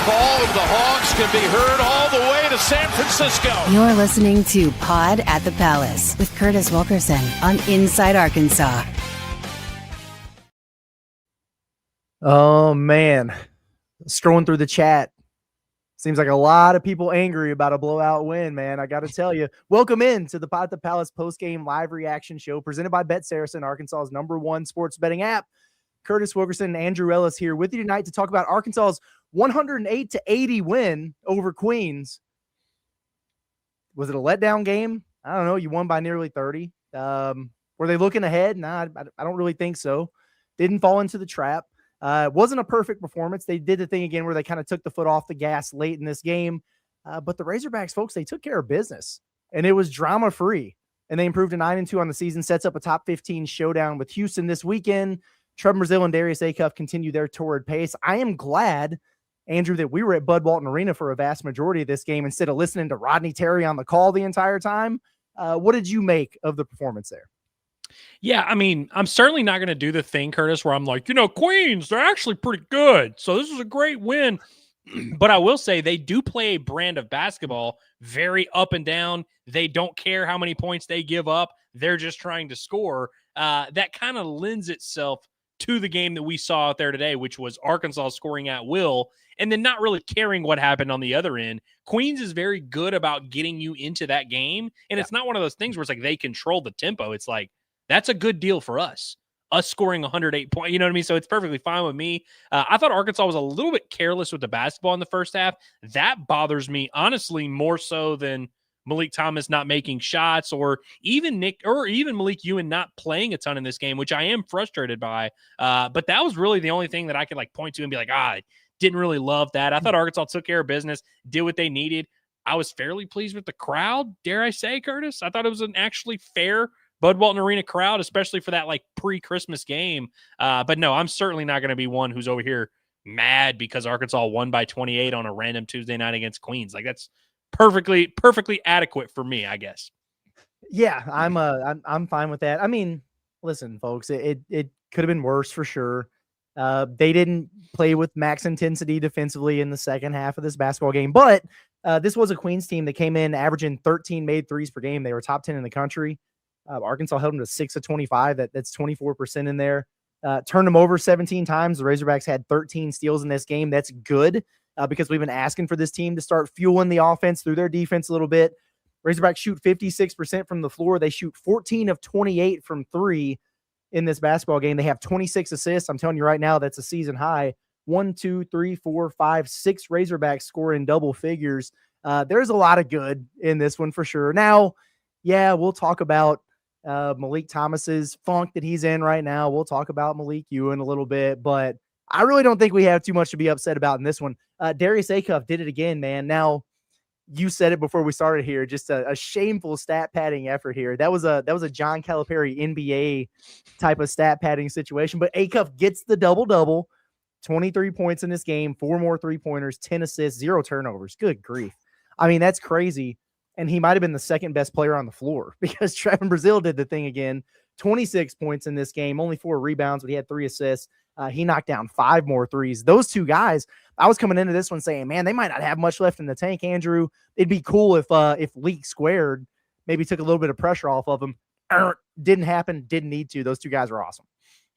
call of the Hawks can be heard all the way to San Francisco. You're listening to Pod at the Palace with Curtis Wilkerson on Inside Arkansas. Oh, man. Scrolling through the chat. Seems like a lot of people angry about a blowout win, man. I got to tell you. Welcome in to the Pod at the Palace postgame live reaction show presented by Bet Saracen, Arkansas's #1 sports betting app. Curtis Wilkerson and Andrew Ellis here with you tonight to talk about Arkansas's 108-80 win over Queens. Was it a letdown game? I don't know. You won by nearly 30. Were they looking ahead? Nah, I don't really think so. Didn't fall into the trap. It wasn't a perfect performance. They did the thing again where they kind of took the foot off the gas late in this game. But the Razorbacks, folks, they took care of business. And it was drama-free. And they improved to 9-2 on the season, sets up a top 15 showdown with Houston this weekend. Brazile and Darius Acuff continue their torrid pace. I am glad, Andrew, that we were at Bud Walton Arena for a vast majority of this game instead of listening to Rodney Terry on the call the entire time. What did you make of the performance there? Yeah, I mean, I'm certainly not going to do the thing, Curtis, where I'm like, Queens, they're actually pretty good. So this was a great win. But I will say they do play a brand of basketball very up and down. They don't care how many points they give up. They're just trying to score. That kind of lends itself to the game that we saw out there today, which was Arkansas scoring at will and then not really caring what happened on the other end. Queens is very good about getting you into that game. And It's not one of those things where it's like they control the tempo. It's like, that's a good deal for us scoring 108 points. You know what I mean? So it's perfectly fine with me. I thought Arkansas was a little bit careless with the basketball in the first half. That bothers me, honestly, more so than Malik Thomas not making shots or even Malik Euan not playing a ton in this game, which I am frustrated by. But that was really the only thing that I could point to and be like, I didn't really love that. I thought Arkansas took care of business, did what they needed. I was fairly pleased with the crowd, dare I say, Curtis. I thought it was an actually fair Bud Walton Arena crowd, especially for that pre-Christmas game. But no, I'm certainly not going to be one who's over here mad because Arkansas won by 28 on a random Tuesday night against Queens. That's perfectly adequate for me, I guess. Yeah, I'm fine with that. I mean, listen, folks, it could have been worse for sure. They didn't play with max intensity defensively in the second half of this basketball game, but this was a Queens team that came in averaging 13 made threes per game. They were top 10 in the country. Arkansas held them to 6 of 25. That's 24% in there. Turned them over 17 times. The Razorbacks had 13 steals in this game. That's good because we've been asking for this team to start fueling the offense through their defense a little bit. Razorbacks shoot 56% from the floor. They shoot 14 of 28 from three in this basketball game. They have 26 assists. I'm telling you right now, that's a season high. 1, 2, 3, 4, 5, 6 Razorbacks score in double figures. There's a lot of good in this one for sure. Now, yeah, we'll talk about Malik Thomas's funk that he's in right now. We'll talk about Malik Euan a little bit, but I really don't think we have too much to be upset about in this one. Darius Acuff did it again, man. Now, you said it before we started here, just a shameful stat padding effort here. That was a John Calipari NBA type of stat padding situation, but Acuff gets the double-double, 23 points in this game, 4 more three-pointers, 10 assists, 0 turnovers. Good grief. I mean, that's crazy. And he might have been the second best player on the floor because Brazile did the thing again. 26 points in this game, only 4 rebounds, but he had 3 assists. He knocked down 5 more threes. Those two guys, I was coming into this one saying, man, they might not have much left in the tank, Andrew. It'd be cool if Leak squared, maybe took a little bit of pressure off of him. Didn't happen, didn't need to. Those two guys are awesome.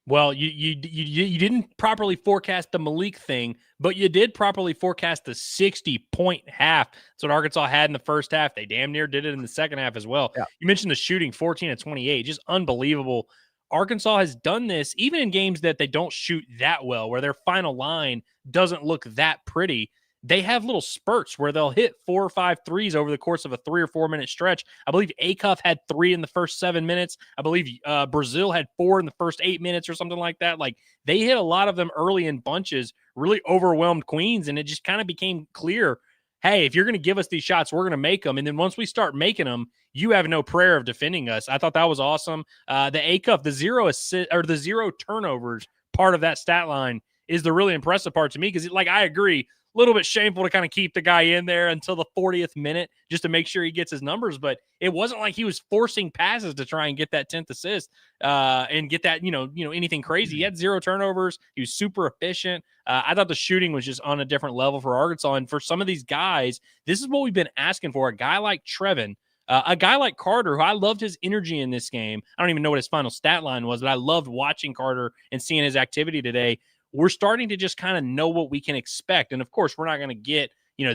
Well, you didn't properly forecast the Malik thing, but you did properly forecast the 60-point half. That's what Arkansas had in the first half. They damn near did it in the second half as well. Yeah. You mentioned the shooting, 14 of 28, just unbelievable. Arkansas has done this even in games that they don't shoot that well, where their final line doesn't look that pretty. They have little spurts where they'll hit 4 or 5 threes over the course of a 3 or 4 minute stretch. I believe Acuff had 3 in the first 7 minutes. I believe Brazile had 4 in the first 8 minutes or something like that. They hit a lot of them early in bunches, really overwhelmed Queens, and it just kind of became clear, hey, if you're going to give us these shots, we're going to make them. And then once we start making them, you have no prayer of defending us. I thought that was awesome. The Acuff, the 0 turnovers part of that stat line is the really impressive part to me because, I agree, little bit shameful to kind of keep the guy in there until the 40th minute just to make sure he gets his numbers. But it wasn't like he was forcing passes to try and get that 10th assist and get that, anything crazy. He had 0 turnovers. He was super efficient. I thought the shooting was just on a different level for Arkansas. And for some of these guys, this is what we've been asking for. A guy like Trevin, a guy like Carter, who I loved his energy in this game. I don't even know what his final stat line was, but I loved watching Carter and seeing his activity today. We're starting to just kind of know what we can expect. And of course, we're not going to get,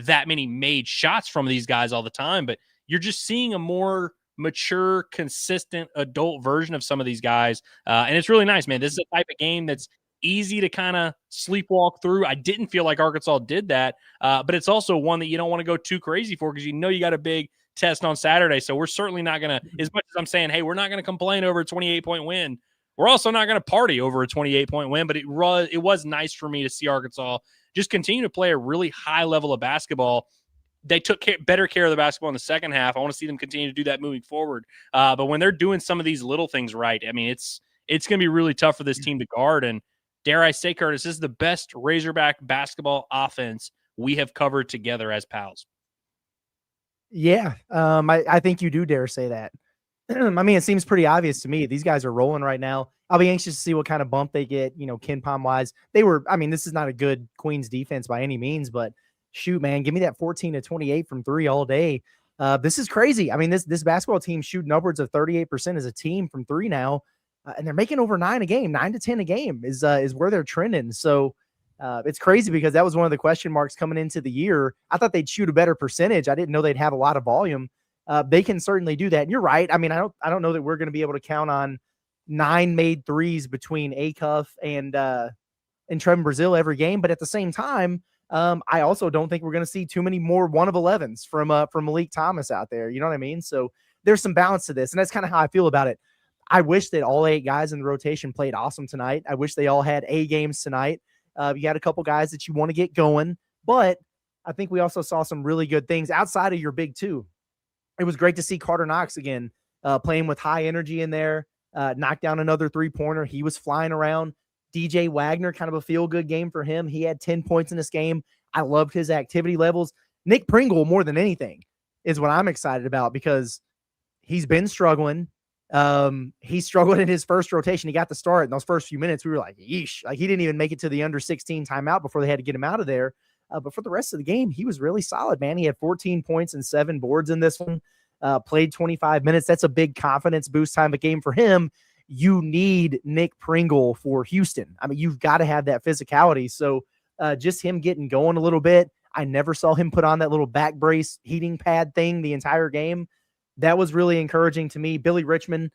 that many made shots from these guys all the time, but you're just seeing a more mature, consistent adult version of some of these guys. And it's really nice, man. This is a type of game that's easy to kind of sleepwalk through. I didn't feel like Arkansas did that, but it's also one that you don't want to go too crazy for because you got a big test on Saturday. So we're certainly not going to, as much as I'm saying, hey, we're not going to complain over a 28-point win. We're also not going to party over a 28-point win, but it was nice for me to see Arkansas just continue to play a really high level of basketball. They took better care of the basketball in the second half. I want to see them continue to do that moving forward. But when they're doing some of these little things right, I mean, it's going to be really tough for this team to guard. And dare I say, Curtis, this is the best Razorback basketball offense we have covered together as pals. Yeah, I think you do dare say that. I mean, it seems pretty obvious to me. These guys are rolling right now. I'll be anxious to see what kind of bump they get, KenPom wise. This is not a good Queens defense by any means, but shoot, man, give me that 14 to 28 from 3 all day. This is crazy. I mean, this basketball team shooting upwards of 38% as a team from 3 now, and they're making over 9 a game. 9 to 10 a game is where they're trending. So it's crazy because that was one of the question marks coming into the year. I thought they'd shoot a better percentage. I didn't know they'd have a lot of volume. They can certainly do that. And you're right. I mean, I don't know that we're going to be able to count on 9 made threes between Acuff and Trevin Brazile every game. But at the same time, I also don't think we're going to see too many more 1 of 11s from Malik Thomas out there. You know what I mean? So there's some balance to this. And that's kind of how I feel about it. I wish that all 8 guys in the rotation played awesome tonight. I wish they all had A games tonight. You had a couple guys that you want to get going, but I think we also saw some really good things outside of your big 2. It was great to see Carter Knox again, playing with high energy in there, knocked down another 3-pointer. He was flying around. DJ Wagner, kind of a feel-good game for him. He had 10 points in this game. I loved his activity levels. Nick Pringle, more than anything, is what I'm excited about because he's been struggling. He struggled in his first rotation. He got the start in those first few minutes. We were like, yeesh. Like, he didn't even make it to the under 16 timeout before they had to get him out of there. But for the rest of the game, he was really solid, man. He had 14 points and 7 boards in this one, played 25 minutes. That's a big confidence boost time of game for him. You need Nick Pringle for Houston. I mean, you've got to have that physicality. So just him getting going a little bit. I never saw him put on that little back brace heating pad thing the entire game. That was really encouraging to me. Billy Richmond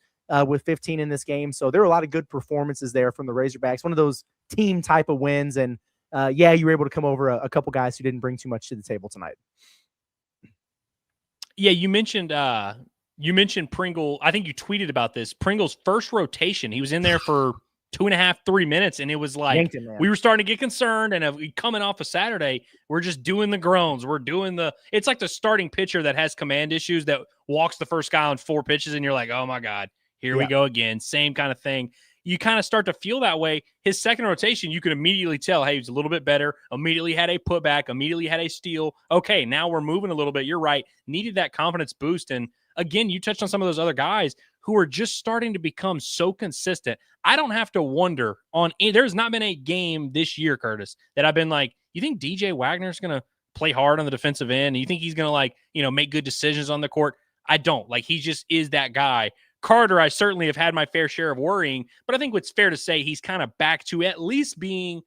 with 15 in this game. So there were a lot of good performances there from the Razorbacks. One of those team type of wins. And you were able to come over a couple guys who didn't bring too much to the table tonight. Yeah, you mentioned Pringle. I think you tweeted about this. Pringle's first rotation, he was in there for 2.5, 3 minutes, and it was like we were starting to get concerned. And coming off of Saturday, we're just doing the groans. We're doing it's like the starting pitcher that has command issues that walks the first guy on 4 pitches, and you're like, oh my God, here we go again. Same kind of thing. You kind of start to feel that way. His second rotation, you could immediately tell, hey, he's a little bit better. Immediately had a putback, immediately had a steal. Okay, now we're moving a little bit. You're right. Needed that confidence boost. And again, you touched on some of those other guys who are just starting to become so consistent. I don't have to wonder there's not been a game this year, Curtis, that I've been like, you think DJ Wagner's going to play hard on the defensive end? You think he's going to make good decisions on the court? I don't. He just is that guy. Carter, I certainly have had my fair share of worrying, but I think it's fair to say he's kind of back to at least being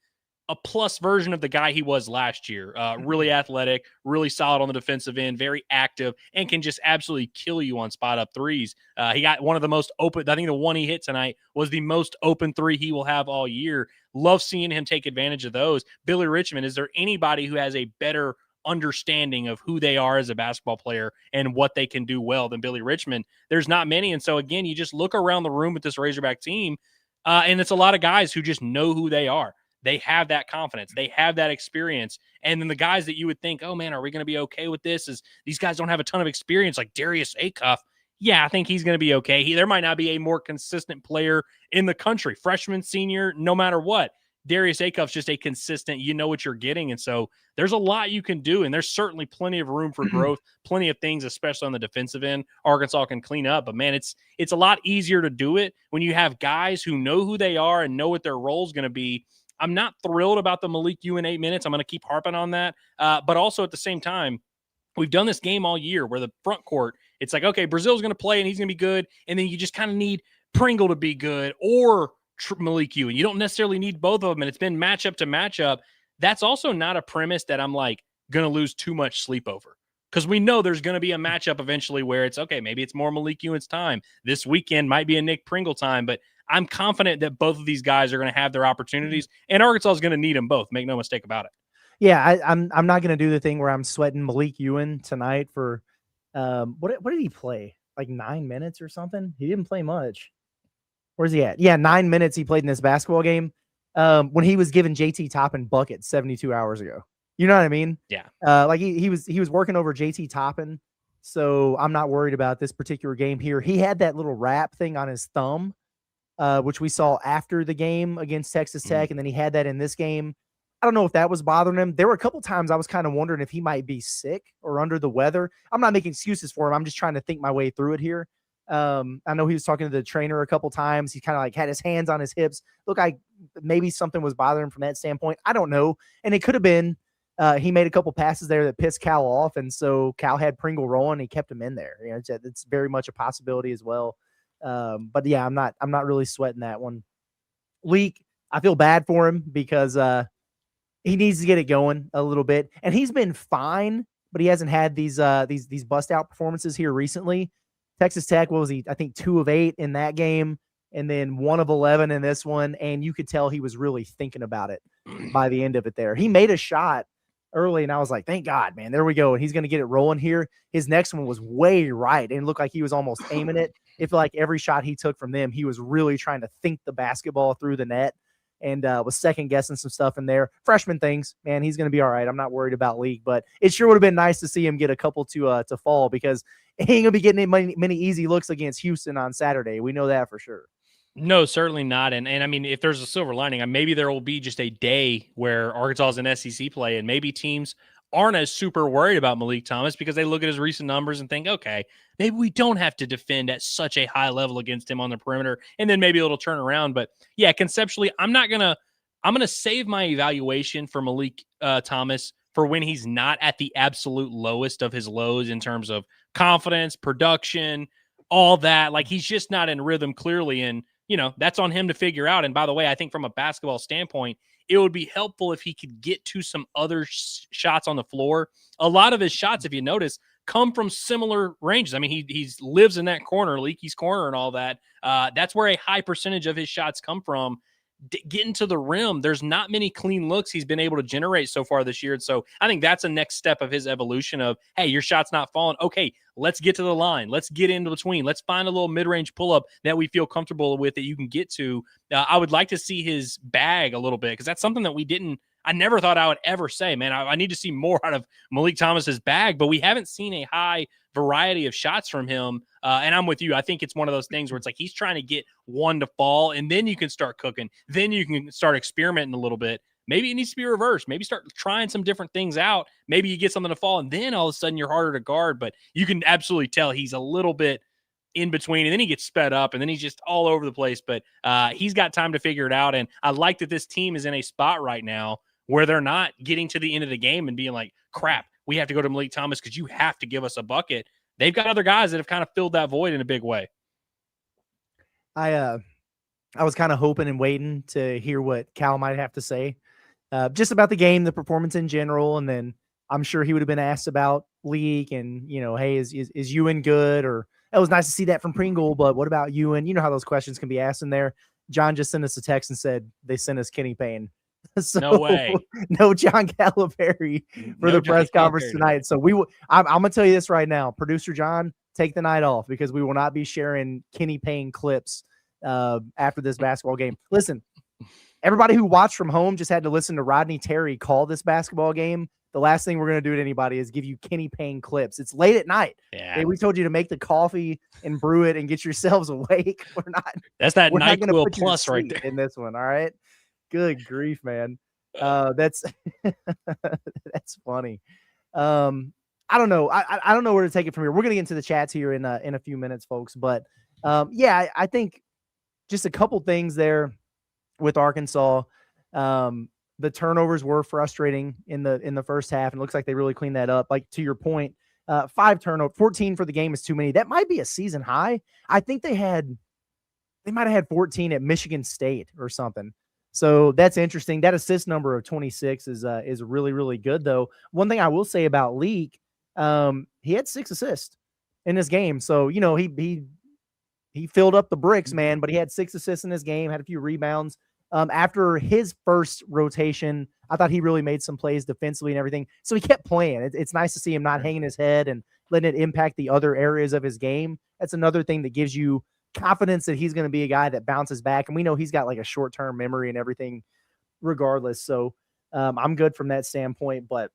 a plus version of the guy he was last year. Really athletic, really solid on the defensive end, very active, and can just absolutely kill you on spot-up threes. He got one of the most open. I think the one he hit tonight was the most open 3 he will have all year. Love seeing him take advantage of those. Billy Richmond, is there anybody who has a better understanding of who they are as a basketball player and what they can do well than Billy Richmond? There's not many. And so again, you just look around the room with this Razorback team, and it's a lot of guys who just know who they are. They have that confidence. They have that experience. And then the guys that you would think, oh man, are we going to be okay with this? Is these guys don't have a ton of experience, like Darius Acuff. Yeah, I think he's going to be okay. There might not be a more consistent player in the country, freshman, senior, no matter what. Darius Acuff's just a consistent, you know what you're getting. And so there's a lot you can do. And there's certainly plenty of room for growth, plenty of things, especially on the defensive end, Arkansas can clean up. But man, it's a lot easier to do it when you have guys who know who they are and know what their role is going to be. I'm not thrilled about the Malik Euan 8 minutes. I'm going to keep harping on that. But also at the same time, we've done this game all year where the front court, it's like, okay, Brazile's going to play and he's going to be good. And then you just kind of need Pringle to be good or Malik Euan. You don't necessarily need both of them. And it's been matchup to matchup. That's also not a premise that I'm like going to lose too much sleep over. Because we know there's going to be a matchup eventually where it's, okay, maybe it's more Malik Euan's time. This weekend might be a Nick Pringle time, but I'm confident that both of these guys are going to have their opportunities, and Arkansas is going to need them both. Make no mistake about it. Yeah, I'm not going to do the thing where I'm sweating Malik Euan tonight for what did he play? Like 9 minutes or something? He didn't play much. Where's he at? Yeah, 9 minutes he played in this basketball game when he was giving JT Toppin buckets 72 hours ago. You know what I mean? Yeah. Like he was working over JT Toppin, so I'm not worried about this particular game here. He had that little wrap thing on his thumb, which we saw after the game against Texas Tech, and then he had that in this game. I don't know if that was bothering him. There were a couple times I was kind of wondering if he might be sick or under the weather. I'm not making excuses for him. I'm just trying to think my way through it here. I know he was talking to the trainer a couple times. He kind of like had his hands on his hips. Look, maybe something was bothering him from that standpoint. I don't know. And it could have been he made a couple passes there that pissed Cal off. And so Cal had Pringle rolling. He kept him in there. You know, it's very much a possibility as well. But yeah, I'm not really sweating that one. Leak, I feel bad for him because he needs to get it going a little bit. And he's been fine, but he hasn't had these bust out performances here recently. Texas Tech, what was he? I think 2 of 8 in that game, and then 1 of 11 in this one. And you could tell he was really thinking about it by the end of it there. He made a shot early, and I was like, thank God, man, there we go. And he's going to get it rolling here. His next one was way right, and it looked like he was almost aiming it. It felt like every shot he took from them, he was really trying to think the basketball through the net and was second guessing some stuff in there. Freshman things, man, he's going to be all right. I'm not worried about league, but it sure would have been nice to see him get a couple to fall because he ain't going to be getting many easy looks against Houston on Saturday. We know that for sure. No, certainly not. And I mean, if there's a silver lining, maybe there will be just a day where Arkansas is in SEC play and maybe teams aren't as super worried about Malik Thomas because they look at his recent numbers and think, okay, maybe we don't have to defend at such a high level against him on the perimeter, and then maybe it'll turn around. But yeah, conceptually, I'm going to save my evaluation for Malik Thomas for when he's not at the absolute lowest of his lows in terms of confidence, production, all that. Like, he's just not in rhythm clearly. And, you know, that's on him to figure out. And by the way, I think from a basketball standpoint, it would be helpful if he could get to some other shots on the floor. A lot of his shots, if you notice, come from similar ranges. I mean, he lives in that corner, Leakey's corner and all that. That's where a high percentage of his shots come from. Getting to the rim, there's not many clean looks he's been able to generate so far this year. And so I think that's a next step of his evolution of, hey, your shot's not falling. Okay, let's get to the line. Let's get into between. Let's find a little mid-range pull-up that we feel comfortable with that you can get to. I would like to see his bag a little bit because that's something that I never thought I would ever say, man, I need to see more out of Malik Thomas's bag, but we haven't seen a high variety of shots from him. And I'm with you. I think it's one of those things where it's like he's trying to get one to fall, and then you can start cooking. Then you can start experimenting a little bit. Maybe it needs to be reversed. Maybe start trying some different things out. Maybe you get something to fall, and then all of a sudden you're harder to guard. But you can absolutely tell he's a little bit in between, and then he gets sped up, and then he's just all over the place. But he's got time to figure it out. And I like that this team is in a spot right now where they're not getting to the end of the game and being like, crap, we have to go to Malik Thomas because you have to give us a bucket. They've got other guys that have kind of filled that void in a big way. I was kind of hoping and waiting to hear what Cal might have to say just about the game, the performance in general. And then I'm sure he would have been asked about Leak and, you know, hey, is Euan good? Or it was nice to see that from Pringle, but what about Euan? You know how those questions can be asked in there. John just sent us a text and said they sent us Kenny Payne. So, no way. No John Calipari for the press conference tonight. So I'm going to tell you this right now. Producer John, take the night off because we will not be sharing Kenny Payne clips after this basketball game. Listen, everybody who watched from home just had to listen to Rodney Terry call this basketball game. The last thing we're going to do to anybody is give you Kenny Payne clips. It's late at night. Yeah. Hey, we told you to make the coffee and brew it and get yourselves awake. That's that NyQuil Plus right there in this one. All right. Good grief, man. That's that's funny. I don't know. I don't know where to take it from here. We're gonna get into the chats here in a few minutes, folks. But yeah, I think just a couple things there with Arkansas. The turnovers were frustrating in the first half, and it looks like they really cleaned that up. Like to your point, 5 turnovers, 14 for the game is too many. That might be a season high. I think they might have had 14 at Michigan State or something. So that's interesting. That assist number of 26 is really, really good, though. One thing I will say about Leak, he had 6 assists in this game. So, you know, he filled up the bricks, man, but he had 6 assists in this game, had a few rebounds. After his first rotation, I thought he really made some plays defensively and everything. So he kept playing. It's nice to see him not hanging his head and letting it impact the other areas of his game. That's another thing that gives you confidence that he's going to be a guy that bounces back. And we know he's got like a short-term memory and everything regardless. So I'm good from that standpoint. But,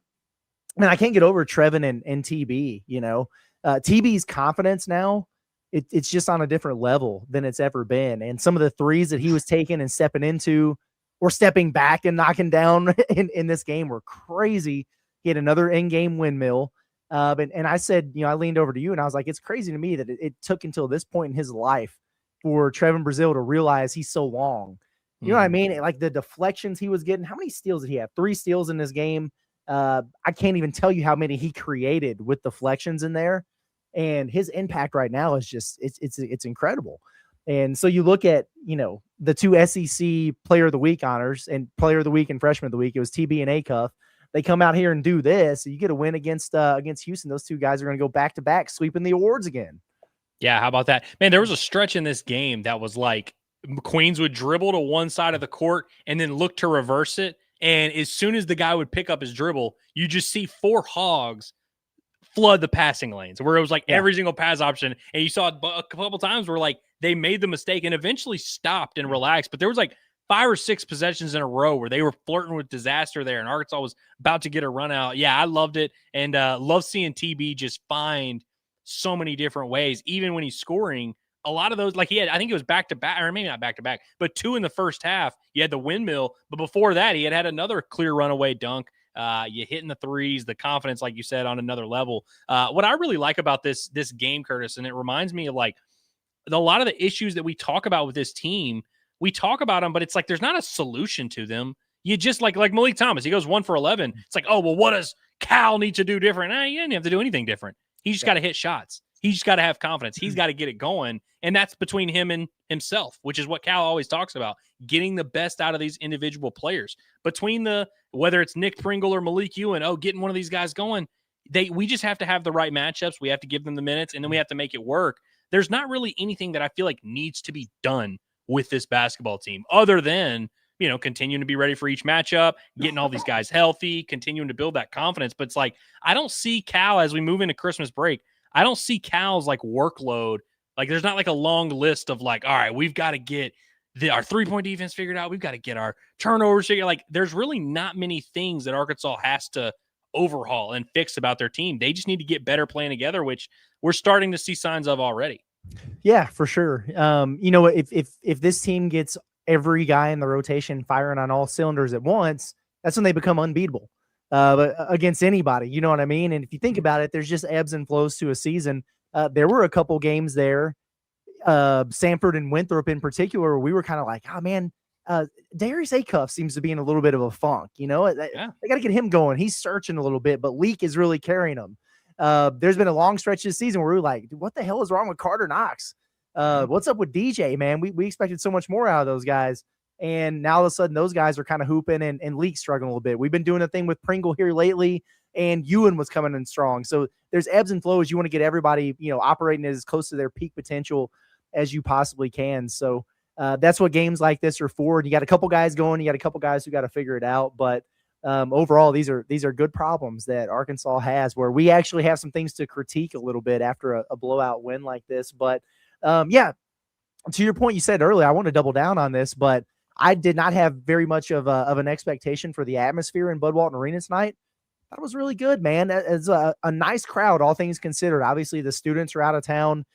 man, I can't get over Trevin and TB, you know. TB's confidence now, it's just on a different level than it's ever been. And some of the threes that he was taking and stepping into or stepping back and knocking down in this game were crazy. He had another in-game windmill. And I said, you know, I leaned over to you and I was like, it's crazy to me that it took until this point in his life for Trevin Brazile to realize he's so long. You know what I mean? Like the deflections he was getting. How many steals did he have? 3 steals in this game. I can't even tell you how many he created with deflections in there. And his impact right now is just, it's incredible. And so you look at, you know, the 2 SEC Player of the Week honors and Player of the Week and Freshman of the Week. It was TB and Acuff. They come out here and do this. You get a win against Houston. Those 2 guys are going to go back to back, sweeping the awards again. Yeah, how about that? Man, there was a stretch in this game that was like Queens would dribble to one side of the court and then look to reverse it. And as soon as the guy would pick up his dribble, you just see 4 hogs flood the passing lanes where it was like every single pass option. And you saw it a couple times where like they made the mistake and eventually stopped and relaxed. But there was like 5 or 6 possessions in a row where they were flirting with disaster there and Arkansas was about to get a run out. Yeah, I loved it. And love seeing TB just find so many different ways, even when he's scoring. A lot of those, like he had, I think it was back-to-back, or maybe not back-to-back, but 2 in the first half. You had the windmill, but before that, he had another clear runaway dunk. You hitting the threes, the confidence, like you said, on another level. What I really like about this game, Curtis, and it reminds me of like a lot of the issues that we talk about with this team. We talk about them, but it's like there's not a solution to them. You just like Malik Thomas, he goes 1 for 11. It's like, oh, well, what does Cal need to do different? You didn't have to do anything different. He just got to hit shots. He's just got to have confidence. He's got to get it going. And that's between him and himself, which is what Cal always talks about, getting the best out of these individual players. Between whether it's Nick Pringle or Malik Euan, getting one of these guys going, we just have to have the right matchups. We have to give them the minutes, and then we have to make it work. There's not really anything that I feel like needs to be done with this basketball team other than, you know, continuing to be ready for each matchup, getting all these guys healthy, continuing to build that confidence. But it's like, I don't see Cal as we move into Christmas break. I don't see Cal's like workload. Like there's not like a long list of like, all right, we've got to get our 3-point defense figured out. We've got to get our turnovers figured out. Like there's really not many things that Arkansas has to overhaul and fix about their team. They just need to get better playing together, which we're starting to see signs of already. Yeah, for sure. You know, if this team gets every guy in the rotation firing on all cylinders at once, that's when they become unbeatable. But against anybody, you know what I mean? And if you think about it, there's just ebbs and flows to a season. There were a couple games there, Samford and Winthrop in particular, where we were kind of like, oh man, Darius Acuff seems to be in a little bit of a funk. You know, they got to get him going. He's searching a little bit, but Leak is really carrying him. There's been a long stretch this season where we were like, what the hell is wrong with Carter Knox? What's up with DJ, man? We expected so much more out of those guys. And now all of a sudden those guys are kind of hooping and Leak struggling a little bit. We've been doing a thing with Pringle here lately, and Euan was coming in strong. So there's ebbs and flows. You want to get everybody, you know, operating as close to their peak potential as you possibly can. So that's what games like this are for. And you got a couple guys going, you got a couple guys who got to figure it out. But overall, these are good problems that Arkansas has, where we actually have some things to critique a little bit after a blowout win like this. But yeah, to your point you said earlier, I want to double down on this, but I did not have very much of an expectation for the atmosphere in Bud Walton Arena tonight. That was really good, man. It's a nice crowd, all things considered. Obviously, the students are out of town.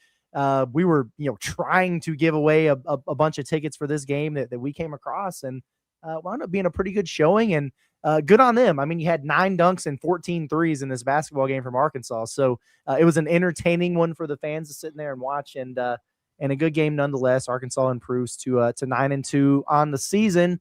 We were, you know, trying to give away a bunch of tickets for this game that we came across, and wound up being a pretty good showing, and good on them. I mean, you had 9 dunks and 14 threes in this basketball game from Arkansas. So it was an entertaining one for the fans to sit in there and watch, and a good game nonetheless. Arkansas improves to 9-2 on the season.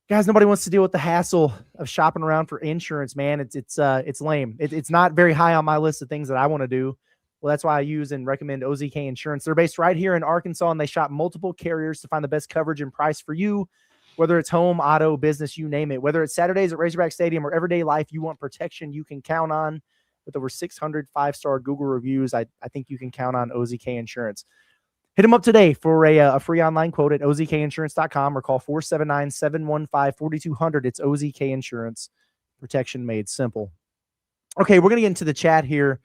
Guys, nobody wants to deal with the hassle of shopping around for insurance, man. It's lame. It's not very high on my list of things that I want to do. Well, that's why I use and recommend OZK Insurance. They're based right here in Arkansas, and they shop multiple carriers to find the best coverage and price for you, whether it's home, auto, business, you name it. Whether it's Saturdays at Razorback Stadium or everyday life, you want protection you can count on. With over 600 5-star Google reviews, I think you can count on OZK Insurance. Hit them up today for a free online quote at ozkinsurance.com or call 479-715-4200. It's OZK Insurance. Protection made simple. Okay, we're going to get into the chat here.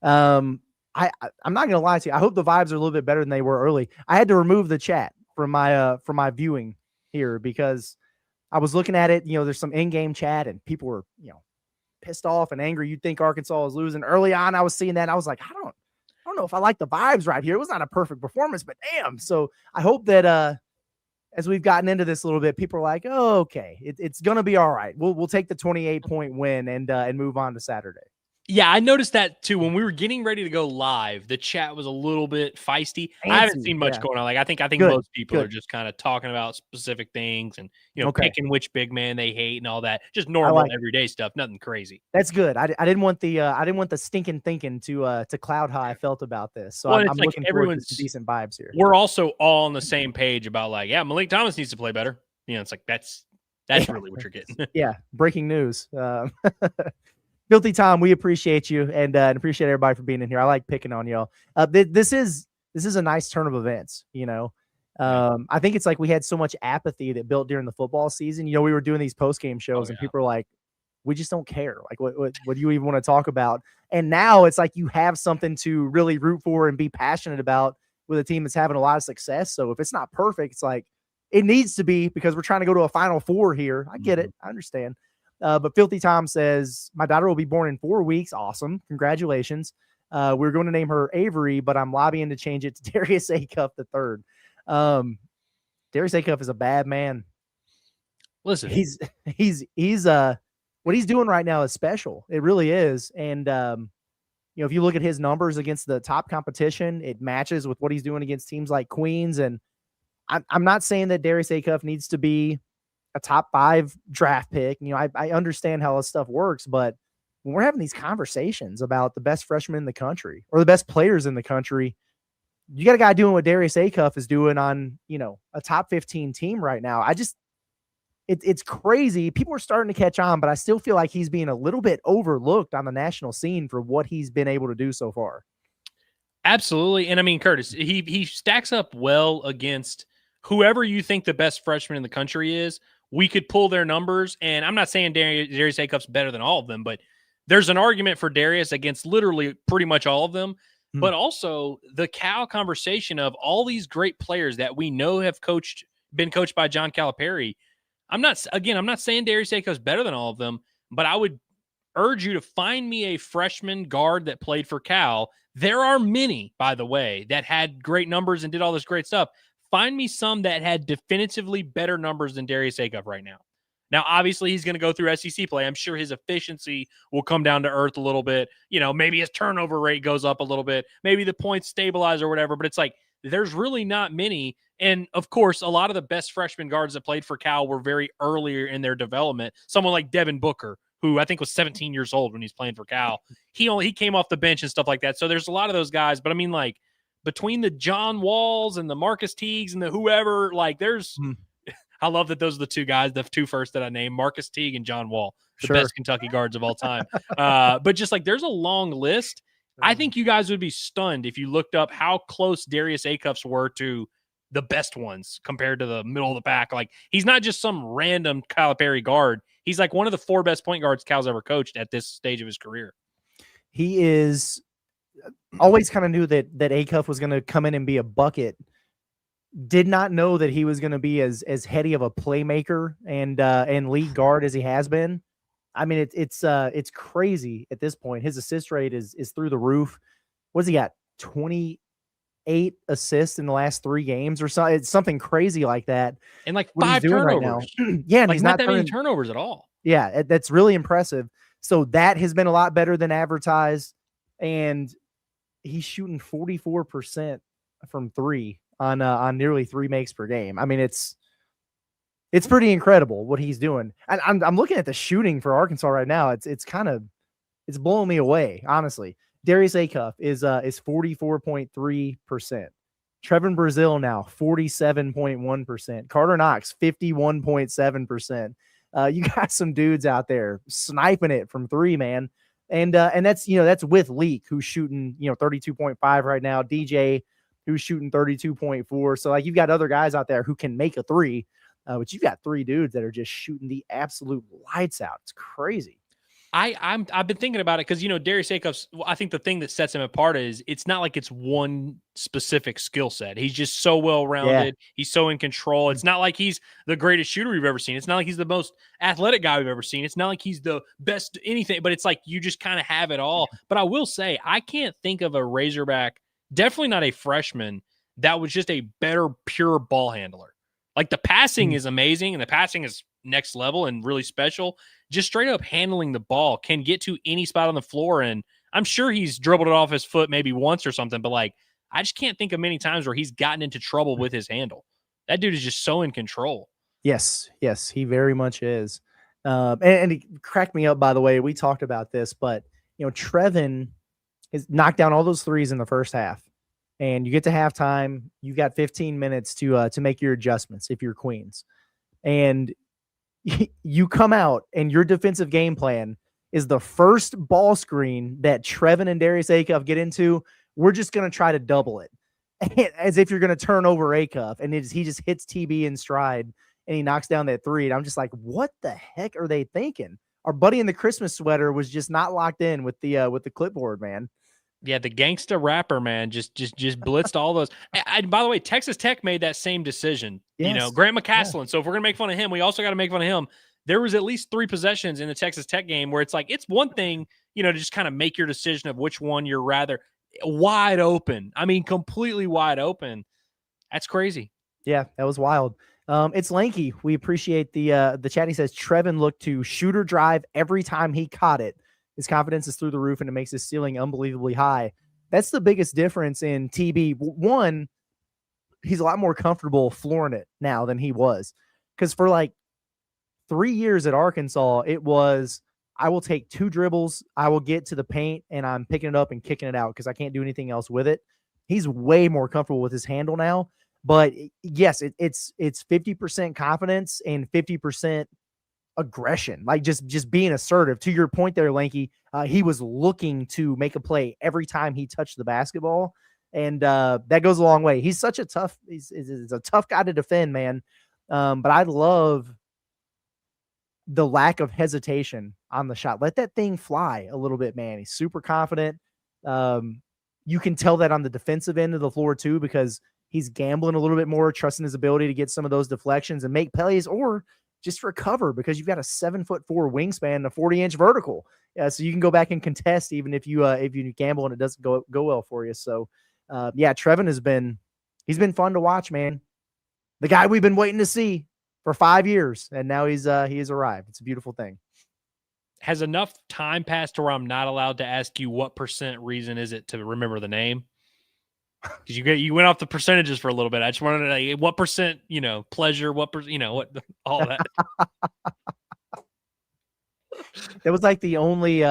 I'm not going to lie to you. I hope the vibes are a little bit better than they were early. I had to remove the chat from my viewing here because I was looking at it. There's some in-game chat and people were, pissed off and angry. You'd think Arkansas was losing. Early on, I was seeing that. And I was like, I don't know if I like the vibes right here. It was not a perfect performance, but damn. So I hope that as we've gotten into this a little bit, people are like, oh, okay, it's going to be all right. We'll take the 28-point win and move on to Saturday. Yeah, I noticed that too. When we were getting ready to go live, the chat was a little bit feisty. I haven't seen much going on. Like I think good, most people are just kind of talking about specific things and picking which big man they hate and all that. Just normal everyday stuff, nothing crazy. That's good. I didn't want the stinking thinking to cloud how I felt about this. So I'm looking forward to some decent vibes here. We're also all on the same page about Malik Thomas needs to play better. It's like that's really what you're getting. Yeah, breaking news. Filthy Tom, we appreciate you and appreciate everybody for being in here. I like picking on y'all. This is a nice turn of events. I think it's like we had so much apathy that built during the football season. We were doing these post-game shows and people are like, we just don't care. Like, what do you even want to talk about? And now it's like you have something to really root for and be passionate about with a team that's having a lot of success. So if it's not perfect, it's like it needs to be because we're trying to go to a Final Four here. I get it. I understand. But Filthy Tom says, my daughter will be born in 4 weeks. Awesome. Congratulations. We're going to name her Avery, but I'm lobbying to change it to Darius Acuff III. Darius Acuff is a bad man. Listen, he's what he's doing right now is special. It really is. And, if you look at his numbers against the top competition, it matches with what he's doing against teams like Queens. And I'm not saying that Darius Acuff needs to be a top 5 draft pick. I understand how this stuff works, but when we're having these conversations about the best freshmen in the country or the best players in the country, you got a guy doing what Darius Acuff is doing on, a top 15 team right now. It's crazy. People are starting to catch on, but I still feel like he's being a little bit overlooked on the national scene for what he's been able to do so far. Absolutely. And I mean, Curtis, he stacks up well against whoever you think the best freshman in the country is. We could pull their numbers, and I'm not saying Darius Acuff's better than all of them, but there's an argument for Darius against literally pretty much all of them. But also the Cal conversation of all these great players that we know have been coached by John Calipari. I'm not saying Darius Acuff's better than all of them, but I would urge you to find me a freshman guard that played for Cal. There are many, by the way, that had great numbers and did all this great stuff. Find me some that had definitively better numbers than Darius Acuff right now. Now, obviously, he's going to go through SEC play. I'm sure his efficiency will come down to earth a little bit. Maybe his turnover rate goes up a little bit. Maybe the points stabilize or whatever. But it's like there's really not many. And, of course, a lot of the best freshman guards that played for Cal were very earlier in their development. Someone like Devin Booker, who I think was 17 years old when he's playing for Cal. He came off the bench and stuff like that. So there's a lot of those guys. But, I mean, like, between the John Walls and the Marcus Teagues and the whoever, like there's I love that those are the two guys, the two first that I named, Marcus Teague and John Wall, the best Kentucky guards of all time. But just like there's a long list. I think you guys would be stunned if you looked up how close Darius Acuff's were to the best ones compared to the middle of the pack. Like he's not just some random Calipari guard. He's like one of the 4 best point guards Cal's ever coached at this stage of his career. He is always kind of knew that Acuff was going to come in and be a bucket. Did not know that he was going to be as heady of a playmaker and lead guard as he has been. I mean, it's crazy at this point. His assist rate is through the roof. What's he got? 20 8 assists in the last 3 games or so. It's something crazy like that. And like What he's 5 doing right turnovers. now. Yeah, and Like he's not not that many turning. turnovers at all. Yeah, that's really impressive. So that has been a lot better than advertised, and he's shooting 44% from 3 on nearly 3 makes per game. I mean, it's pretty incredible what he's doing. And I'm looking at the shooting for Arkansas right now. It's blowing me away, honestly. Darius Acuff is 44.3%. Trevin Brazile now 47.1%. Carter Knox 51.7%. You got some dudes out there sniping it from 3, man. And that's, that's with Leak, who's shooting, 32.5 right now. DJ, who's shooting 32.4. So like you've got other guys out there who can make a 3, but you've got 3 dudes that are just shooting the absolute lights out. It's crazy. I've been thinking about it because Darius Acuff. I think the thing that sets him apart is it's not like it's one specific skill set. He's just so well rounded. Yeah. He's so in control. It's not like he's the greatest shooter we've ever seen. It's not like he's the most athletic guy we've ever seen. It's not like he's the best anything. But it's like you just kind of have it all. But I will say I can't think of a Razorback, definitely not a freshman, that was just a better pure ball handler. Like the passing is amazing and the passing is next level and really special. Just straight up handling the ball, can get to any spot on the floor. And I'm sure he's dribbled it off his foot maybe once or something, but like, I just can't think of many times where he's gotten into trouble with his handle. That dude is just so in control. Yes, he very much is. And he cracked me up, by the way. We talked about this, but Trevin has knocked down all those 3s in the first half. And you get to halftime, you got 15 minutes to make your adjustments if you're Queens. And you come out and your defensive game plan is the first ball screen that Trevin and Darius Acuff get into. We're just going to try to double it as if you're going to turn over Acuff. And he just hits TB in stride and he knocks down that 3. And I'm just like, what the heck are they thinking? Our buddy in the Christmas sweater was just not locked in with the clipboard, man. Yeah, the gangsta rapper, man, just blitzed all those. And by the way, Texas Tech made that same decision. Yes. Grant McCaslin. Yeah. So if we're gonna make fun of him, we also got to make fun of him. There was at least 3 possessions in the Texas Tech game where it's like it's one thing, to just kind of make your decision of which one you're rather wide open. I mean, completely wide open. That's crazy. Yeah, that was wild. It's Lanky. We appreciate the chat. He says Trevin looked to shoot or drive every time he caught it. His confidence is through the roof, and it makes his ceiling unbelievably high. That's the biggest difference in TB. One, he's a lot more comfortable flooring it now than he was. Because for like 3 years at Arkansas, it was, I will take 2 dribbles, I will get to the paint, and I'm picking it up and kicking it out because I can't do anything else with it. He's way more comfortable with his handle now. But yes, it's 50% confidence and 50% aggression, like just being assertive. To your point there, Lanky, he was looking to make a play every time he touched the basketball, and that goes a long way. He's such a tough, he's a tough guy to defend, man. But I love the lack of hesitation on the shot. Let that thing fly a little bit, man. He's super confident. You can tell that on the defensive end of the floor too, because he's gambling a little bit more, trusting his ability to get some of those deflections and make plays, or just recover, because you've got a 7'4" wingspan and a 40-inch vertical. So you can go back and contest even if you gamble and it doesn't go well for you. So Trevin he's been fun to watch, man. The guy we've been waiting to see for 5 years, and now he has arrived. It's a beautiful thing. Has enough time passed to where I'm not allowed to ask you what % reason is it to remember the name? Because you went off the percentages for a little bit. I just wanted to know what percent, pleasure, what percent, what all that. That was like the only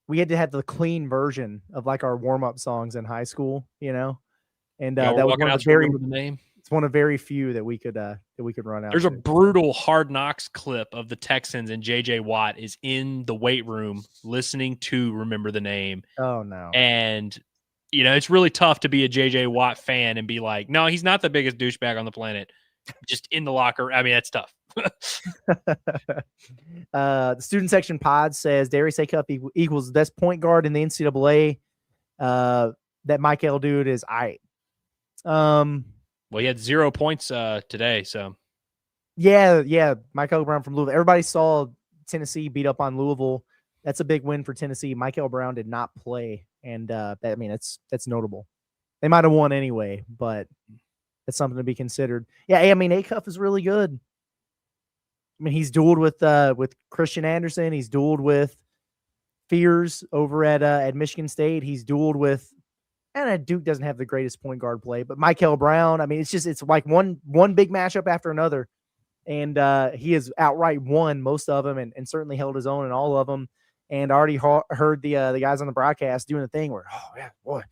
we had to have the clean version of like our warm-up songs in high school, and that was one of the name. It's one of very few that we could run out. There's a brutal Hard Knocks clip of the Texans, and JJ Watt is in the weight room listening to Remember the Name. Oh no. And it's really tough to be a JJ Watt fan and be like, no, he's not the biggest douchebag on the planet. Just in the locker. I mean, that's tough. The student section pod says Darius Acuff equals the best point guard in the NCAA. That Michael dude is aight. Well, he had 0 points today, so. Yeah, Michael Brown from Louisville. Everybody saw Tennessee beat up on Louisville. That's a big win for Tennessee. Michael Brown did not play, and that's notable. They might have won anyway, but it's something to be considered. Yeah, I mean, Acuff is really good. I mean, he's dueled with Christian Anderson. He's dueled with Fears over at Michigan State. He's dueled with, and Duke doesn't have the greatest point guard play, but Michael Brown. I mean, it's like one big matchup after another. And he has outright won most of them and certainly held his own in all of them. And I already heard the guys on the broadcast doing the thing where, oh, yeah, boy,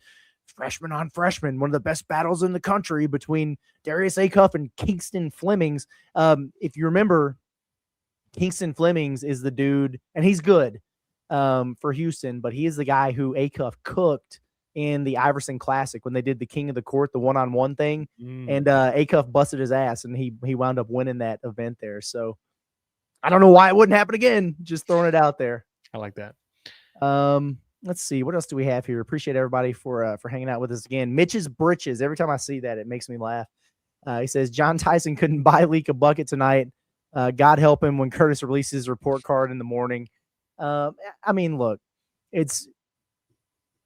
freshman on freshman, one of the best battles in the country between Darius Acuff and Kingston Flemings. If you remember, Kingston Flemings is the dude, and he's good for Houston, but he is the guy who Acuff cooked in the Iverson Classic when they did the King of the Court, the one-on-one thing, and Acuff busted his ass, and he wound up winning that event there. So I don't know why it wouldn't happen again. Just throwing it out there. I like that. Let's see. What else do we have here? Appreciate everybody for hanging out with us again. Mitch's Britches. Every time I see that, it makes me laugh. He says, John Tyson couldn't buy Leak a bucket tonight. God help him when Curtis releases his report card in the morning. I mean, look,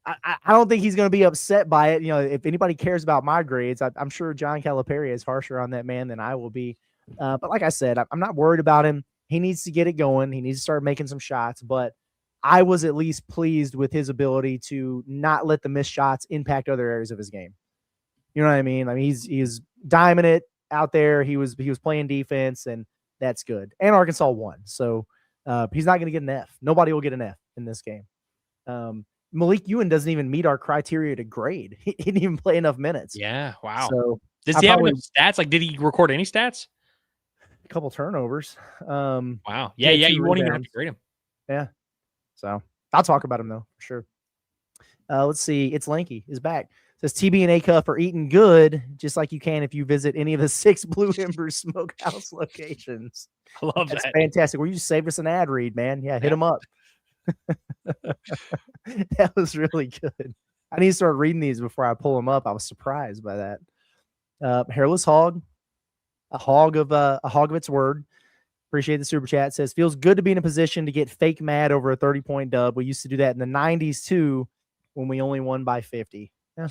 I don't think he's going to be upset by it. You know, if anybody cares about my grades, I'm sure John Calipari is harsher on that man than I will be. But like I said, I'm not worried about him. He needs to get it going. He needs to start making some shots. But I was at least pleased with his ability to not let the missed shots impact other areas of his game. You know what I mean? I mean, he's diming it out there. He was playing defense, and that's good. And Arkansas won. So he's not going to get an F. Nobody will get an F in this game. Malik Euan doesn't even meet our criteria to grade. He didn't even play enough minutes. Yeah, wow. So does he have enough stats? Like, did he record any stats? A couple turnovers. Wow. Yeah, you won't even have to grade him. Yeah. So I'll talk about him though, for sure. Let's see. It's Lanky is back. Says TB and Acuff are eating good, just like you can if you visit any of the 6 Blue Embers Smokehouse locations. I love That's that. fantastic. Well, you just saved us an ad read, man. Yeah, hit him up. That was really good. I need to start reading these before I pull them up. I was surprised by that. Hairless Hog, a hog of its word. Appreciate the super chat. Says feels good to be in a position to get fake mad over a 30-point dub. We used to do that in the 90s too, when we only won by 50. Yeah.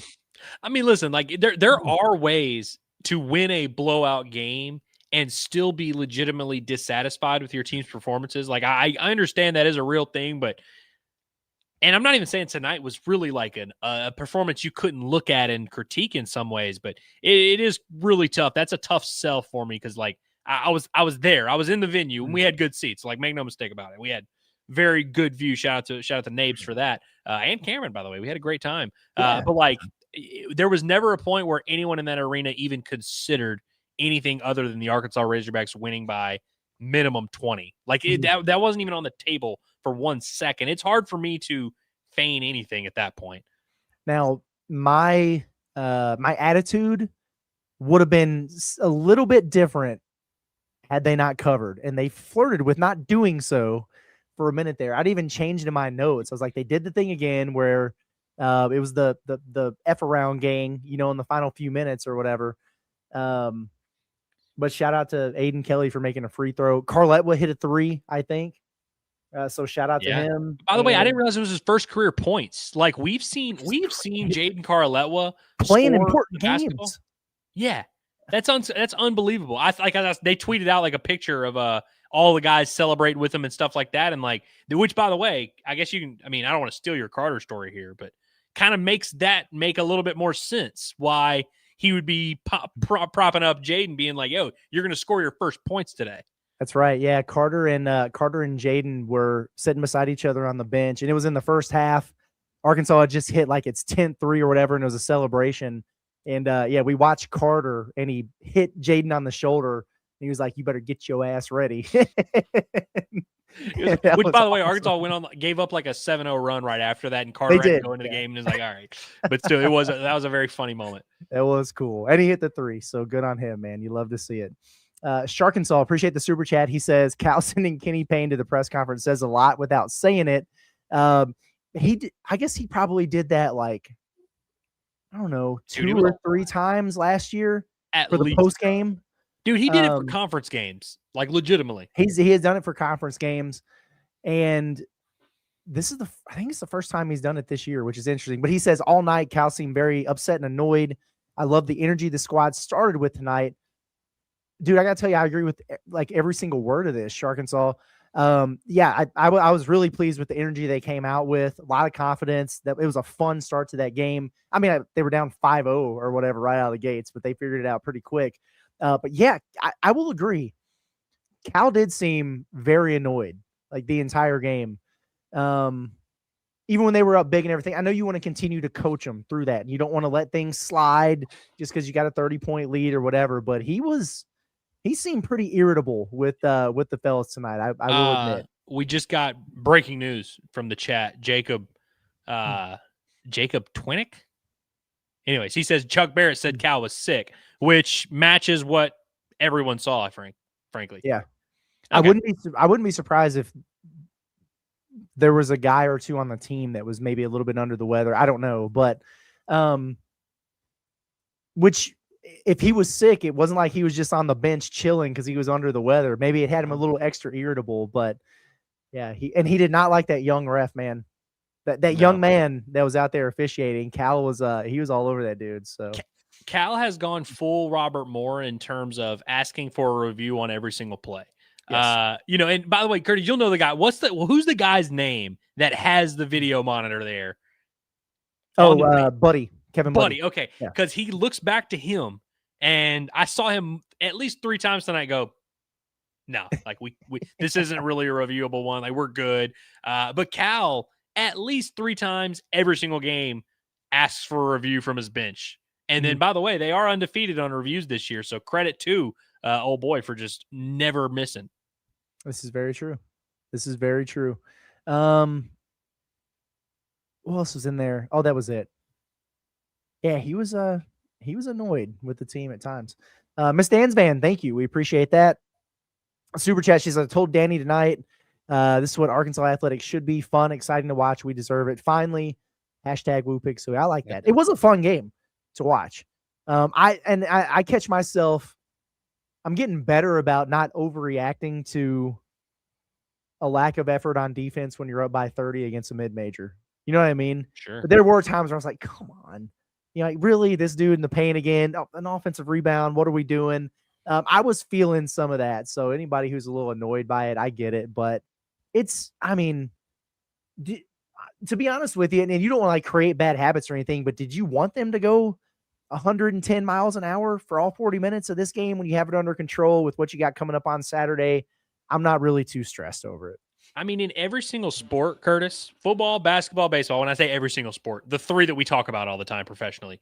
I mean, listen, like there are ways to win a blowout game and still be legitimately dissatisfied with your team's performances. Like I understand that is a real thing, and I'm not even saying tonight was really like a performance you couldn't look at and critique in some ways, but it is really tough. That's a tough sell for me because like I was there, I was in the venue, and we had good seats. Like make no mistake about it, we had very good view. Shout out to Nabes for that, and Cameron, by the way, we had a great time. Yeah. But like there was never a point where anyone in that arena even considered anything other than the Arkansas Razorbacks winning by minimum 20. Like that wasn't even on the table for 1 second. It's hard for me to feign anything at that point. Now, my attitude would have been a little bit different had they not covered, and they flirted with not doing so for a minute there. I'd even changed in my notes. I was like, they did the thing again where it was the F around gang, you know, in the final few minutes or whatever. But shout out to Aiden Kelly for making a free throw. Carletwa hit a 3, I think. So shout out to him. By the way, I didn't realize it was his first career points. Like we've seen Jaden Carletwa playing important basketball. games. Yeah, that's unbelievable. They tweeted out like a picture of all the guys celebrating with him and stuff like that, and like which, by the way, I guess you can. I mean, I don't want to steal your Carter story here, but kind of make a little bit more sense why he would be propping up Jaden, being like, "Yo, you're going to score your first points today." That's right. Yeah, Carter and Jaden were sitting beside each other on the bench, and it was in the first half. Arkansas had just hit like its 10th 3 or whatever, and it was a celebration. And we watched Carter, and he hit Jaden on the shoulder. And he was like, "You better get your ass ready." Which, by the way, Arkansas gave up like a 7-0 run right after that, and Carter had to go into the game and was like, "All right," but still, that was a very funny moment. It was cool, and he hit the 3, so good on him, man. You love to see it. Sharkensaw, appreciate the super chat. He says Cal sending Kenny Payne to the press conference says a lot without saying it. I guess he probably did that like, I don't know, 2 or 3 times last year for the post game. Dude, he did it for conference games, like legitimately. He has done it for conference games, and I think it's the first time he's done it this year, which is interesting. But he says all night Cal seemed very upset and annoyed. I love the energy the squad started with tonight. Dude, I got to tell you, I agree with like every single word of this, Sharkansas. Yeah, I was really pleased with the energy they came out with. A lot of confidence. That it was a fun start to that game. I mean, they were down 5-0 or whatever right out of the gates, but they figured it out pretty quick. But yeah, I will agree. Cal did seem very annoyed like the entire game. Even when they were up big and everything. I know you want to continue to coach them through that, and you don't want to let things slide just because you got a 30-point lead or whatever. But he seemed pretty irritable with the fellas tonight. I will admit. We just got breaking news from the chat. Jacob Twinick. Anyways, he says Chuck Barrett said Cal was sick, which matches what everyone saw. Frankly, yeah. Okay. I wouldn't be surprised if there was a guy or two on the team that was maybe a little bit under the weather. I don't know, but which if he was sick, it wasn't like he was just on the bench chilling because he was under the weather. Maybe it had him a little extra irritable, but yeah, he did not like that young ref, man. That young man that was out there officiating. Cal was he was all over that dude. So Cal has gone full Robert Moore in terms of asking for a review on every single play. Yes. And by the way, Curtis, you'll know the guy. Who's the guy's name that has the video monitor there? Buddy. Kevin Buddy. Okay. Because he looks back to him, and I saw him at least 3 times tonight go, no, like we this isn't really a reviewable one. Like we're good. But Cal at least 3 times every single game asks for a review from his bench. And then, by the way, they are undefeated on reviews this year. So credit to old boy for just never missing. This is very true. What else was in there? Oh, that was it. Yeah, he was annoyed with the team at times. Miss Dansman, thank you. We appreciate that. Super chat. She says, I told Danny tonight, this is what Arkansas athletics should be. Fun, exciting to watch. We deserve it. Finally, hashtag WooPick. So I like that. It was a fun game to watch. I catch myself. I'm getting better about not overreacting to a lack of effort on defense when you're up by 30 against a mid-major. You know what I mean? Sure. But there were times where I was like, come on. Like, really, this dude in the paint again, an offensive rebound. What are we doing? I was feeling some of that. So anybody who's a little annoyed by it, I get it. But to be honest with you, and you don't want to like create bad habits or anything, but did you want them to go 110 miles an hour for all 40 minutes of this game when you have it under control with what you got coming up on Saturday? I'm not really too stressed over it. I mean, in every single sport, Curtis, football, basketball, baseball, when I say every single sport, the 3 that we talk about all the time professionally,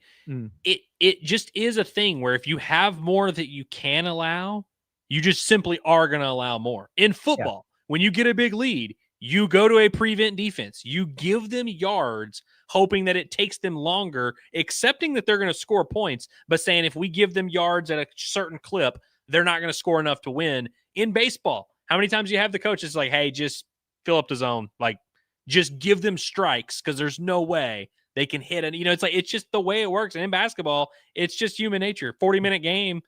it just is a thing where if you have more that you can allow, you just simply are going to allow more. In football, when you get a big lead, you go to a prevent defense. You give them yards, hoping that it takes them longer, accepting that they're going to score points, but saying if we give them yards at a certain clip, they're not going to score enough to win. In baseball, how many times you have the coaches like, hey, just fill up the zone. Like, just give them strikes because there's no way they can hit. And, it's just the way it works. And in basketball, it's just human nature. 40-minute game,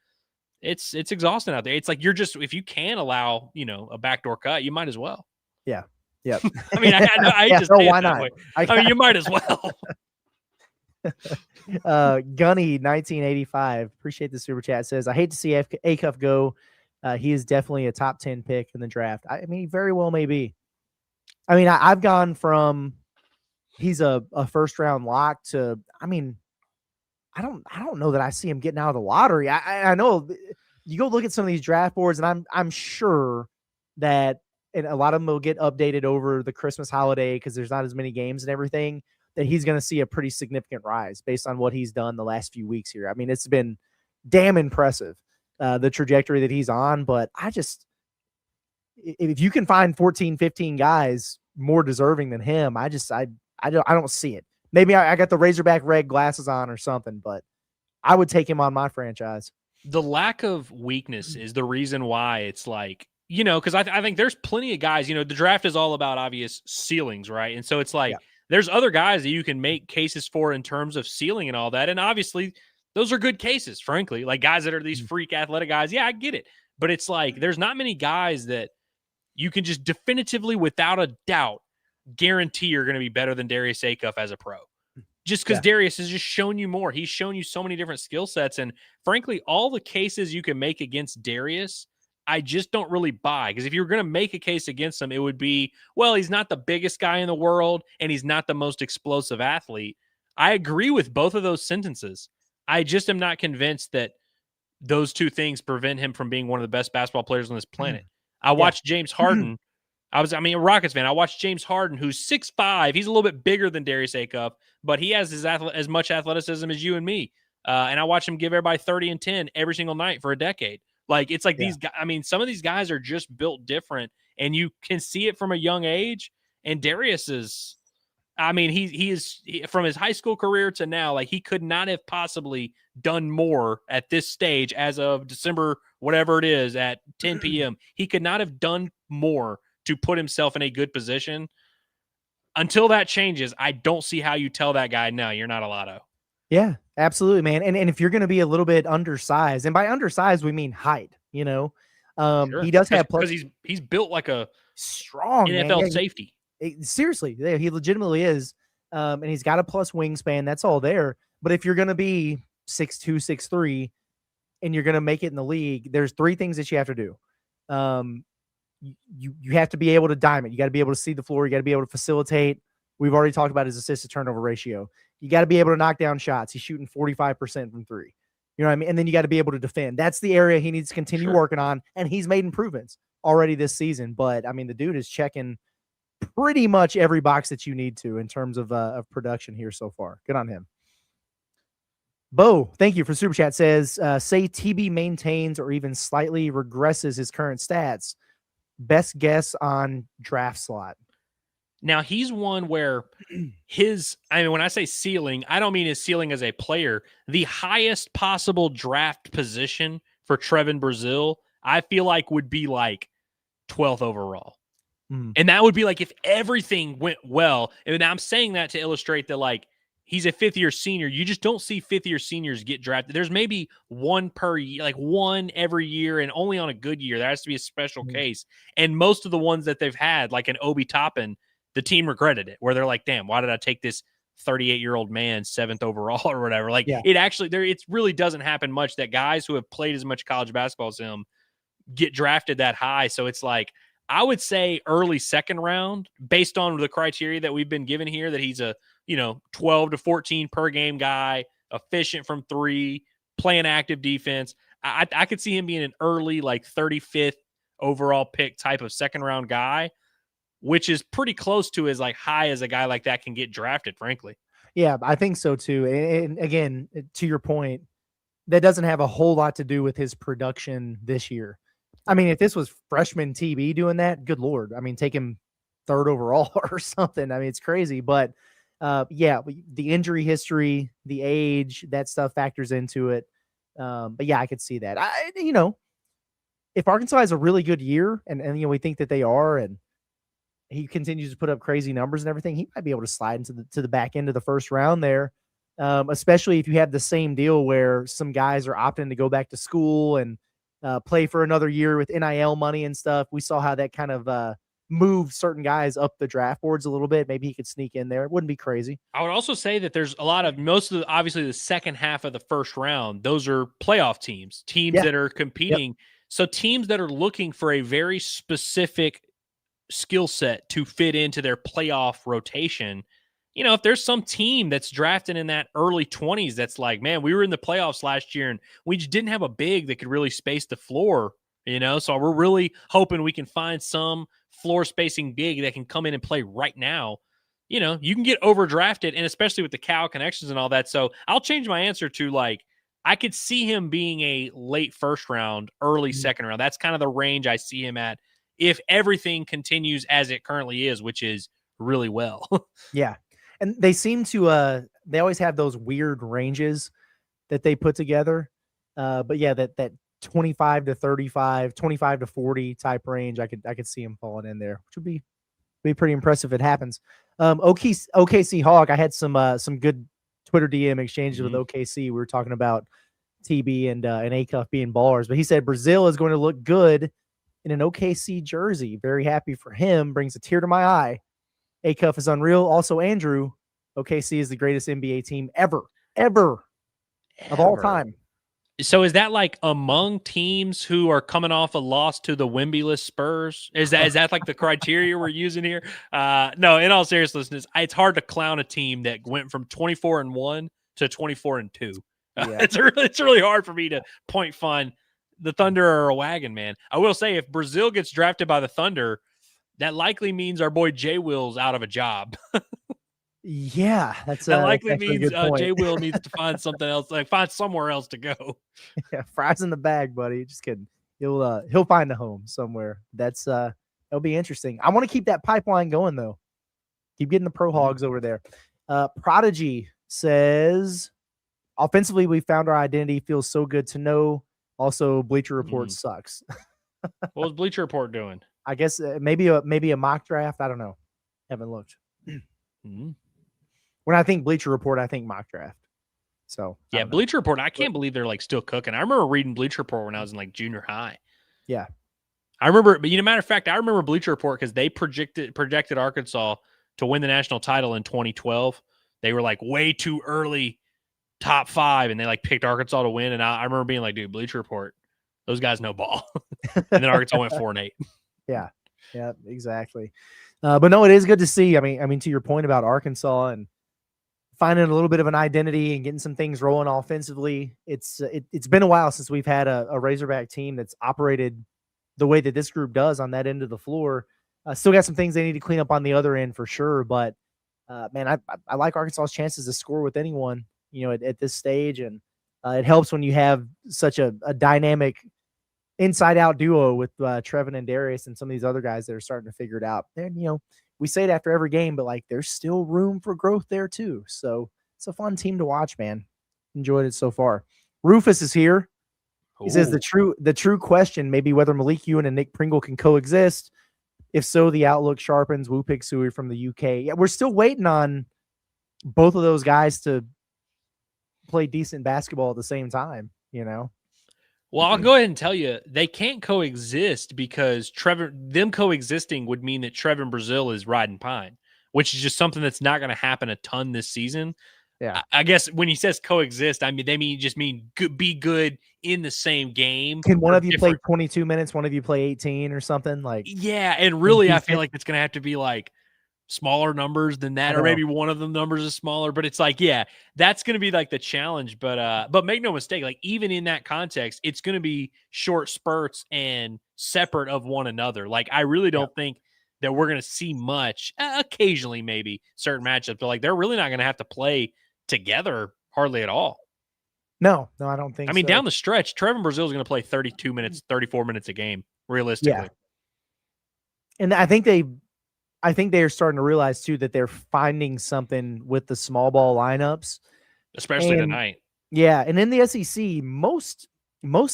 it's exhausting out there. It's like if you can allow, a backdoor cut, you might as well. Yeah. Yeah. I mean, why not? I mean, you might as well. Gunny 1985, appreciate the super chat, says, I hate to see Acuff go. He is definitely a top 10 pick in the draft. I mean, he very well may be. I mean, I've gone from he's a first round lock to, I mean, I don't know that I see him getting out of the lottery. I know you go look at some of these draft boards, and I'm sure that, and a lot of them will get updated over the Christmas holiday because there's not as many games and everything, that he's going to see a pretty significant rise based on what he's done the last few weeks here. I mean, it's been damn impressive, the trajectory that he's on. But if you can find 14, 15 guys more deserving than him, I don't see it. Maybe I got the Razorback red glasses on or something, but I would take him on my franchise. The lack of weakness is the reason why it's like, because I think there's plenty of guys, the draft is all about obvious ceilings, right? And so it's like, there's other guys that you can make cases for in terms of ceiling and all that. And obviously those are good cases, frankly, like guys that are these freak athletic guys. Yeah, I get it. But it's like, there's not many guys that you can just definitively, without a doubt, guarantee are going to be better than Darius Acuff as a pro. Just because Darius has just shown you more. He's shown you so many different skill sets. And frankly, all the cases you can make against Darius, I just don't really buy. Because if you're going to make a case against him, it would be, well, he's not the biggest guy in the world and he's not the most explosive athlete. I agree with both of those sentences. I just am not convinced that those two things prevent him from being one of the best basketball players on this planet. I watched James Harden. A Rockets fan. I watched James Harden, who's 6'5". He's a little bit bigger than Darius Acuff, but he has as much athleticism as you and me. And I watched him give everybody 30 and 10 every single night for a decade. Like, it's like these guys, some of these guys are just built different, and you can see it from a young age. And Darius is, he is from his high school career to now, like, he could not have possibly done more at this stage as of December, whatever it is, at 10 p.m. He could not have done more to put himself in a good position. Until that changes, I don't see how you tell that guy, no, you're not a lotto. Yeah, absolutely, man. And if you're going to be a little bit undersized, and by undersized, we mean height, He does have plus, because he's built like a strong NFL safety. Seriously, he legitimately is. And he's got a plus wingspan. That's all there. But if you're going to be 6'2", 6'3", and you're going to make it in the league, there's three things that you have to do. You have to be able to dime it. You got to be able to see the floor. You got to be able to facilitate. We've already talked about his assist to turnover ratio. You got to be able to knock down shots. He's shooting 45% from three. You know what I mean? And then you got to be able to defend. That's the area he needs to continue working on. And he's made improvements already this season. But the dude is checking pretty much every box that you need to in terms of production here so far. Good on him. Bo, thank you for Super Chat, says, say TB maintains or even slightly regresses his current stats. Best guess on draft slot. Now, he's one where when I say ceiling, I don't mean his ceiling as a player. The highest possible draft position for Trevin Brazile, I feel like would be like 12th overall. And that would be like if everything went well. And I'm saying that to illustrate that, like, he's a fifth-year senior. You just don't see fifth-year seniors get drafted. There's maybe one per year, like one every year, and only on a good year. There has to be a special case. And most of the ones that they've had, like an Obi Toppin, the team regretted it, where they're like, damn, why did I take this 38-year-old man 7th overall or whatever? Like, it really doesn't happen much that guys who have played as much college basketball as him get drafted that high. So it's like, I would say early second round, based on the criteria that we've been given here, that he's a 12 to 14 per game guy, efficient from three, playing active defense. I could see him being an early, like 35th overall pick type of second round guy, which is pretty close to as like high as a guy like that can get drafted, frankly. Yeah, I think so too. And again, to your point, that doesn't have a whole lot to do with his production this year. If this was freshman TB doing that, good Lord. Take him 3rd overall or something. It's crazy. But the injury history, the age, that stuff factors into it. But yeah, I could see that. If Arkansas has a really good year and we think that they are, and he continues to put up crazy numbers and everything, he might be able to slide into the back end of the first round there. Especially if you have the same deal where some guys are opting to go back to school and play for another year with NIL money and stuff. We saw how that kind of moved certain guys up the draft boards a little bit. Maybe he could sneak in there. It wouldn't be crazy. I would also say that there's obviously the second half of the first round, those are playoff teams that are competing. Yep. So teams that are looking for a very specific skill set to fit into their playoff rotation. If there's some team that's drafted in that early 20s that's like, man, we were in the playoffs last year and we just didn't have a big that could really space the floor, so we're really hoping we can find some floor spacing big that can come in and play right now. You can get overdrafted, and especially with the Cal connections and all that. So I'll change my answer to, like, I could see him being a late first round, early second round. That's kind of the range I see him at if everything continues as it currently is, which is really well. Yeah. And they seem to, they always have those weird ranges that they put together. But yeah, that 25 to 35, 25 to 40 type range, I could see him falling in there, which would be pretty impressive if it happens. OKC Hawk, I had some good Twitter DM exchanges with OKC. We were talking about TB and Acuff being ballers, but he said Brazile is going to look good in an OKC jersey. Very happy for him. Brings a tear to my eye. Acuff is unreal. Also, Andrew, OKC is the greatest NBA team ever of all time. So is that like among teams who are coming off a loss to the Wemby-less Spurs? Is that like the criteria we're using here? No, in all seriousness, it's hard to clown a team that went from 24-1 to 24-2. Yeah. It's really hard for me to point fun. The Thunder are a wagon, man. I will say, if Brazile gets drafted by the Thunder, that likely means our boy Jay Will's out of a job. Yeah, that likely means Jay Will needs to find something else, like find somewhere else to go. Yeah, fries in the bag, buddy. Just kidding. He'll find a home somewhere. That'll be interesting. I want to keep that pipeline going though. Keep getting the pro hogs over there. Prodigy says, offensively, we found our identity. Feels so good to know. Also, Bleacher Report sucks. What was Bleacher Report doing? I guess maybe a mock draft. I don't know. Haven't looked. When I think Bleacher Report, I think mock draft. So yeah, Bleacher Report. I can't believe they're like still cooking. I remember reading Bleacher Report when I was in like junior high. Yeah, I remember. But matter of fact, I remember Bleacher Report because they projected Arkansas to win the national title in 2012. They were like way too early, top 5, and they like picked Arkansas to win. And I remember being like, dude, Bleacher Report, those guys know ball. And then Arkansas went 4-8. Yeah, exactly. But no, it is good to see. I mean, to your point about Arkansas and finding a little bit of an identity and getting some things rolling offensively. It's been a while since we've had a Razorback team that's operated the way that this group does on that end of the floor. Still got some things they need to clean up on the other end for sure. But man, I like Arkansas's chances to score with anyone, at this stage. And it helps when you have such a dynamic inside-out duo with Trevin and Darius and some of these other guys that are starting to figure it out. And, we say it after every game, but like there's still room for growth there too. So it's a fun team to watch, man. Enjoyed it so far. Rufus is here. He says the true question may be whether Malik Euan and Nick Pringle can coexist. If so, the outlook sharpens. Wu Pig Sui from the UK. Yeah, we're still waiting on both of those guys to play decent basketball at the same time, Well, I'll go ahead and tell you, they can't coexist because them coexisting would mean that Trevin Brazile is riding pine, which is just something that's not going to happen a ton this season. Yeah. I guess when he says coexist, they mean be good in the same game. Can one of you play 22 minutes, one of you play 18 or something? Yeah, and really I feel like it's going to have to be like smaller numbers than that, or maybe one of the numbers is smaller, but it's like, yeah, that's going to be like the challenge. But make no mistake, like even in that context, it's going to be short spurts and separate of one another. Like I really don't think that we're going to see much, occasionally maybe certain matchups, but like they're really not going to have to play together hardly at all. No, I don't think so. Down the stretch, Trevin Brazile is going to play 32 minutes, 34 minutes a game, realistically. Yeah. And I think they are starting to realize too that they're finding something with the small ball lineups, especially tonight. Yeah, and in the SEC, most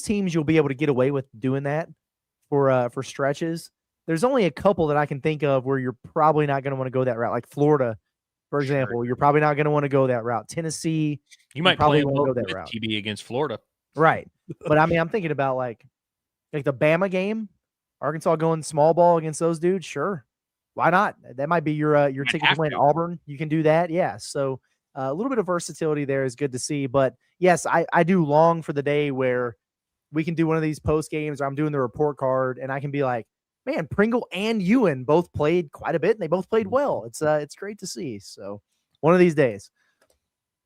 teams you'll be able to get away with doing that for stretches. There's only a couple that I can think of where you're probably not going to want to go that route, like Florida, for example. Sure. You're probably not going to want to go that route. Tennessee, you might probably want to go that route. TB against Florida, right? But I'm thinking about like the Bama game, Arkansas going small ball against those dudes. Sure. Why not? That might be your ticket to win. Auburn, you can do that. Yeah. So a little bit of versatility there is good to see. But yes, I do long for the day where we can do one of these post games or I'm doing the report card and I can be like, man, Pringle and Euan both played quite a bit and they both played well. It's great to see. So one of these days.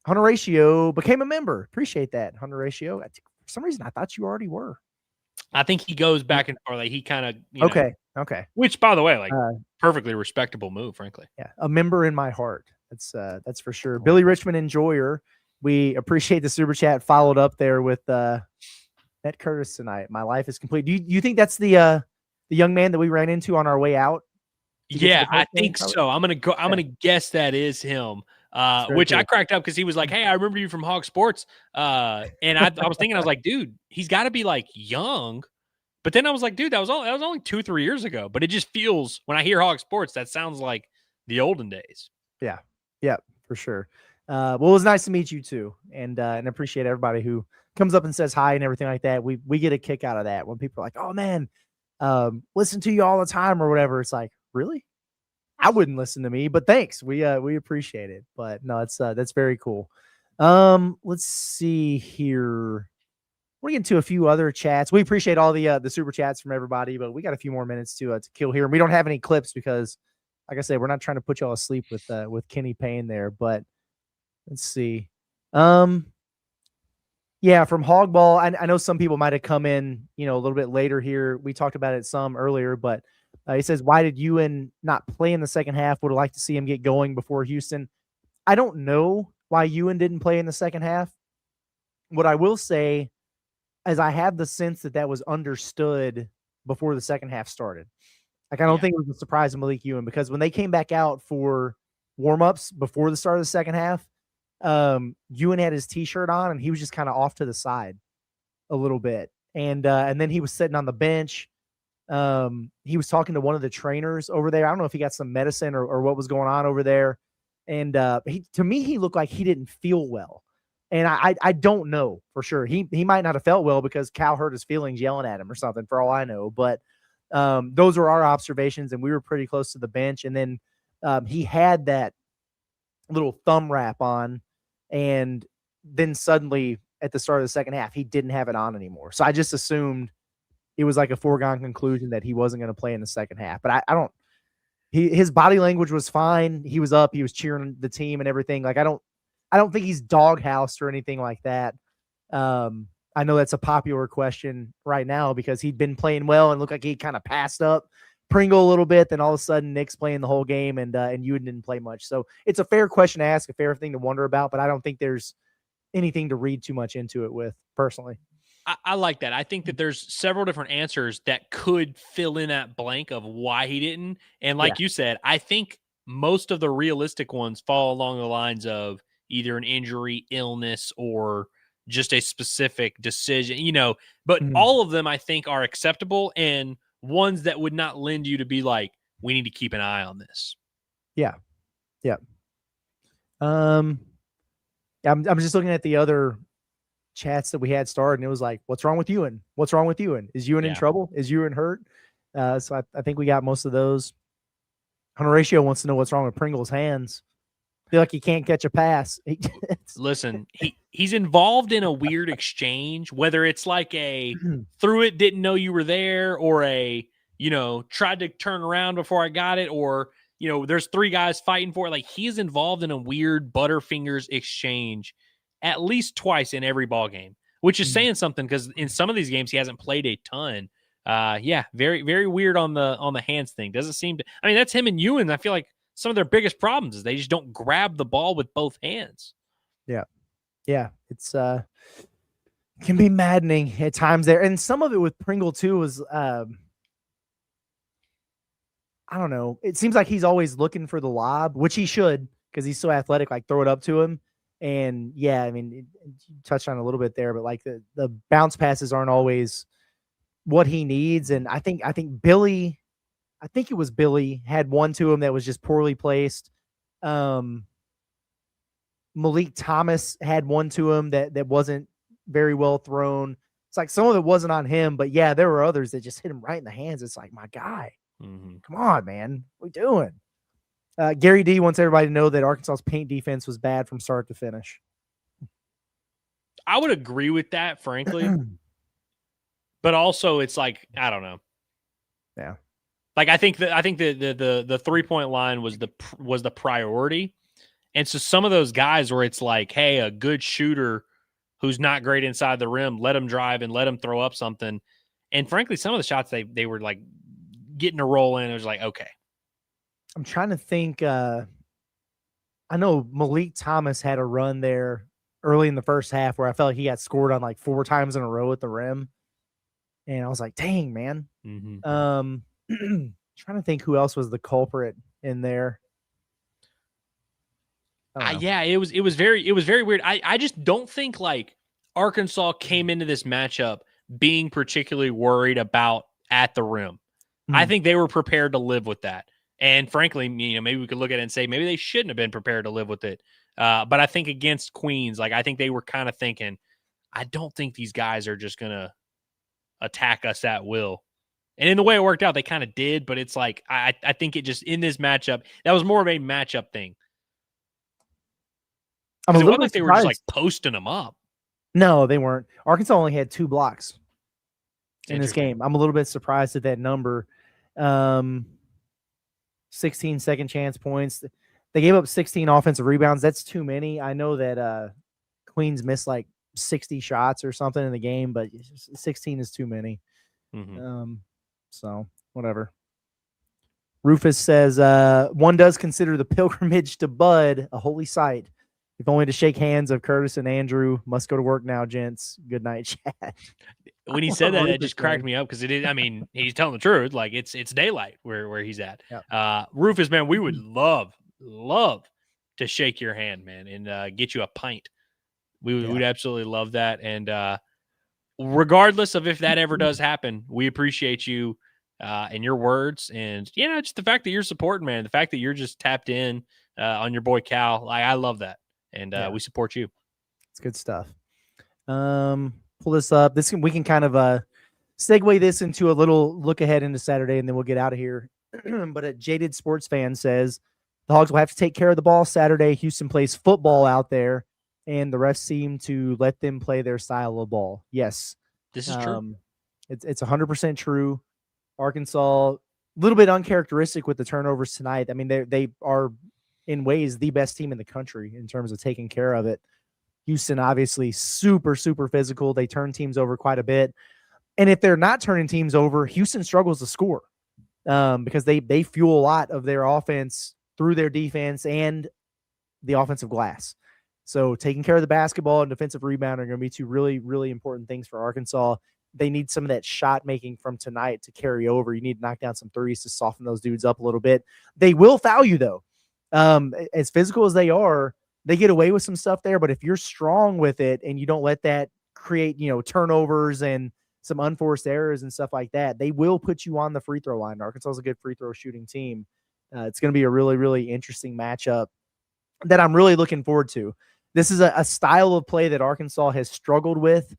Hunter Ratio became a member. Appreciate that, Hunter Ratio. For some reason, I thought you already were. I think he goes back and forth. Like he kind of Okay. Which, by the way, like perfectly respectable move, frankly. Yeah, a member in my heart. That's for sure. Billy Richmond Enjoyer. We appreciate the super chat. Followed up there with Ned Curtis tonight. My life is complete. Do you think that's the young man that we ran into on our way out? Yeah, I think so. I'm gonna guess that is him. Which cool. I cracked up because he was like, "Hey, I remember you from Hog Sports," and I was thinking, I was like, "Dude, he's got to be like young." But then I was like, "Dude, that was only 2-3 years ago." But it just feels when I hear Hog Sports, that sounds like the olden days. Yeah, for sure. Well, it was nice to meet you too, and appreciate everybody who comes up and says hi and everything like that. We get a kick out of that when people are like, "Oh man, listen to you all the time" or whatever. It's like, really? I wouldn't listen to me, but thanks. We appreciate it. But no, that's very cool. Let's see here. We're getting to a few other chats. We appreciate all the super chats from everybody, but we got a few more minutes to kill here. And we don't have any clips because, like I said, we're not trying to put y'all asleep with Kenny Payne there. But let's see. Yeah, from Hogball, I know some people might have come in, a little bit later here. We talked about it some earlier, but he says, why did Euan not play in the second half? Would have liked to see him get going before Houston. I don't know why Euan didn't play in the second half. What I will say is I have the sense that was understood before the second half started. Like, I don't think it was a surprise to Malik Euan, because when they came back out for warm-ups before the start of the second half, Euan had his t-shirt on and he was just kind of off to the side a little bit. And then he was sitting on the bench. He was talking to one of the trainers over there. I don't know if he got some medicine or what was going on over there. And to me, he looked like he didn't feel well. And I don't know for sure. He might not have felt well because Cal hurt his feelings yelling at him or something, for all I know. But those were our observations, and we were pretty close to the bench. And then he had that little thumb wrap on, and then suddenly at the start of the second half, he didn't have it on anymore. So I just assumed it was like a foregone conclusion that he wasn't going to play in the second half. But I don't. His body language was fine. He was up. He was cheering the team and everything. Like, I don't think he's doghoused or anything like that. I know that's a popular question right now because he'd been playing well and looked like he kind of passed up Pringle a little bit. Then all of a sudden Nick's playing the whole game and Euan didn't play much. So it's a fair question to ask, a fair thing to wonder about, but I don't think there's anything to read too much into it with, personally. I like that. I think that there's several different answers that could fill in that blank of why he didn't. And like you said, I think most of the realistic ones fall along the lines of either an injury, illness, or just a specific decision, but all of them I think are acceptable and ones that would not lend you to be like, we need to keep an eye on this. Yeah. Yeah. I'm just looking at the other chats that we had started, and it was like, what's wrong with Euan? What's wrong with Euan? Is Euan in trouble? Is Euan hurt? So I think we got most of those. Horatio wants to know what's wrong with Pringle's hands. Feel like he can't catch a pass. Listen, he's involved in a weird exchange, whether it's like a threw it, didn't know you were there, or a, tried to turn around before I got it, or, there's three guys fighting for it. Like, he's involved in a weird Butterfingers exchange at least twice in every ball game, which is saying something because in some of these games he hasn't played a ton. Very, very weird on the hands thing. Doesn't seem to, that's him and Euan. I feel like some of their biggest problems is they just don't grab the ball with both hands. Yeah. Yeah. It's can be maddening at times there. And some of it with Pringle too was I don't know. It seems like he's always looking for the lob, which he should, because he's so athletic, like throw it up to him. And yeah, you touched on it a little bit there, but like the bounce passes aren't always what he needs. And I think Billy, it was Billy, had one to him that was just poorly placed. Malik Thomas had one to him that wasn't very well thrown. It's like some of it wasn't on him, but yeah, there were others that just hit him right in the hands. It's like, my guy, come on, man, what are we doing? Gary D wants everybody to know that Arkansas's paint defense was bad from start to finish. I would agree with that, frankly. But also, it's like, I don't know. Yeah. Like, I think the 3-point line was the priority. And so some of those guys where it's like, hey, a good shooter who's not great inside the rim, let him drive and let him throw up something. And frankly, some of the shots they were like getting a roll in. It was like, okay. I'm trying to think. I know Malik Thomas had a run there early in the first half where I felt like he got scored on like 4 times in a row at the rim. And I was like, dang, man. Trying to think who else was the culprit in there. Yeah, it was very weird. I just don't think like Arkansas came into this matchup being particularly worried about at the rim. I think they were prepared to live with that. And frankly, maybe we could look at it and say maybe they shouldn't have been prepared to live with it. But I think against Queens, like I think they were kind of thinking, I don't think these guys are just going to attack us at will. And in the way it worked out, they kind of did, but it's like, I think it just, in this matchup, that was more of a matchup thing. I'm a It little wasn't bit like they were just like surprised. posting them up. No, they weren't. Arkansas only had 2 blocks in this Interesting. game. I'm a little bit surprised at that number. 16 second chance points. They gave up 16 offensive rebounds. That's too many. I know that Queens missed like 60 shots or something in the game, but 16 is too many. So whatever. Rufus says, one does consider the pilgrimage to Bud a holy sight, if only to shake hands of Curtis and Andrew. Must go to work now, gents. Good night, chat. When he said that, it just cracked me up because it is. I mean, he's telling the truth. Like it's daylight where he's at. Yep. Rufus, man, we would love to shake your hand, man, and get you a pint. We would absolutely love that. And regardless of if that ever does happen, we appreciate you and your words, and just the fact that you're supporting, man. The fact that you're just tapped in on your boy Cal. Like, I love that, and we support you. It's good stuff. Pull this up. We can kind of segue this into a little look ahead into Saturday, and then we'll get out of here. But a jaded sports fan says the Hogs will have to take care of the ball Saturday. Houston plays football out there, and the refs seem to let them play their style of ball. Yes, this is true. It's 100% true. Arkansas, a little bit uncharacteristic with the turnovers tonight. I mean, they are in ways the best team in the country in terms of taking care of it. Houston, obviously, super, super physical. They turn teams over quite a bit. And if they're not turning teams over, Houston struggles to score because they fuel a lot of their offense through their defense and the offensive glass. So taking care of the basketball and defensive rebound are going to be 2 really, really important things for Arkansas. They need some of that shot making from tonight to carry over. You need to knock down some threes to soften those dudes up a little bit. They will foul you, though. As physical as they are, they get away with some stuff there, but if you're strong with it and you don't let that create, turnovers and some unforced errors and stuff like that, they will put you on the free throw line. Arkansas is a good free throw shooting team. It's going to be a really, really interesting matchup that I'm really looking forward to. This is a style of play that Arkansas has struggled with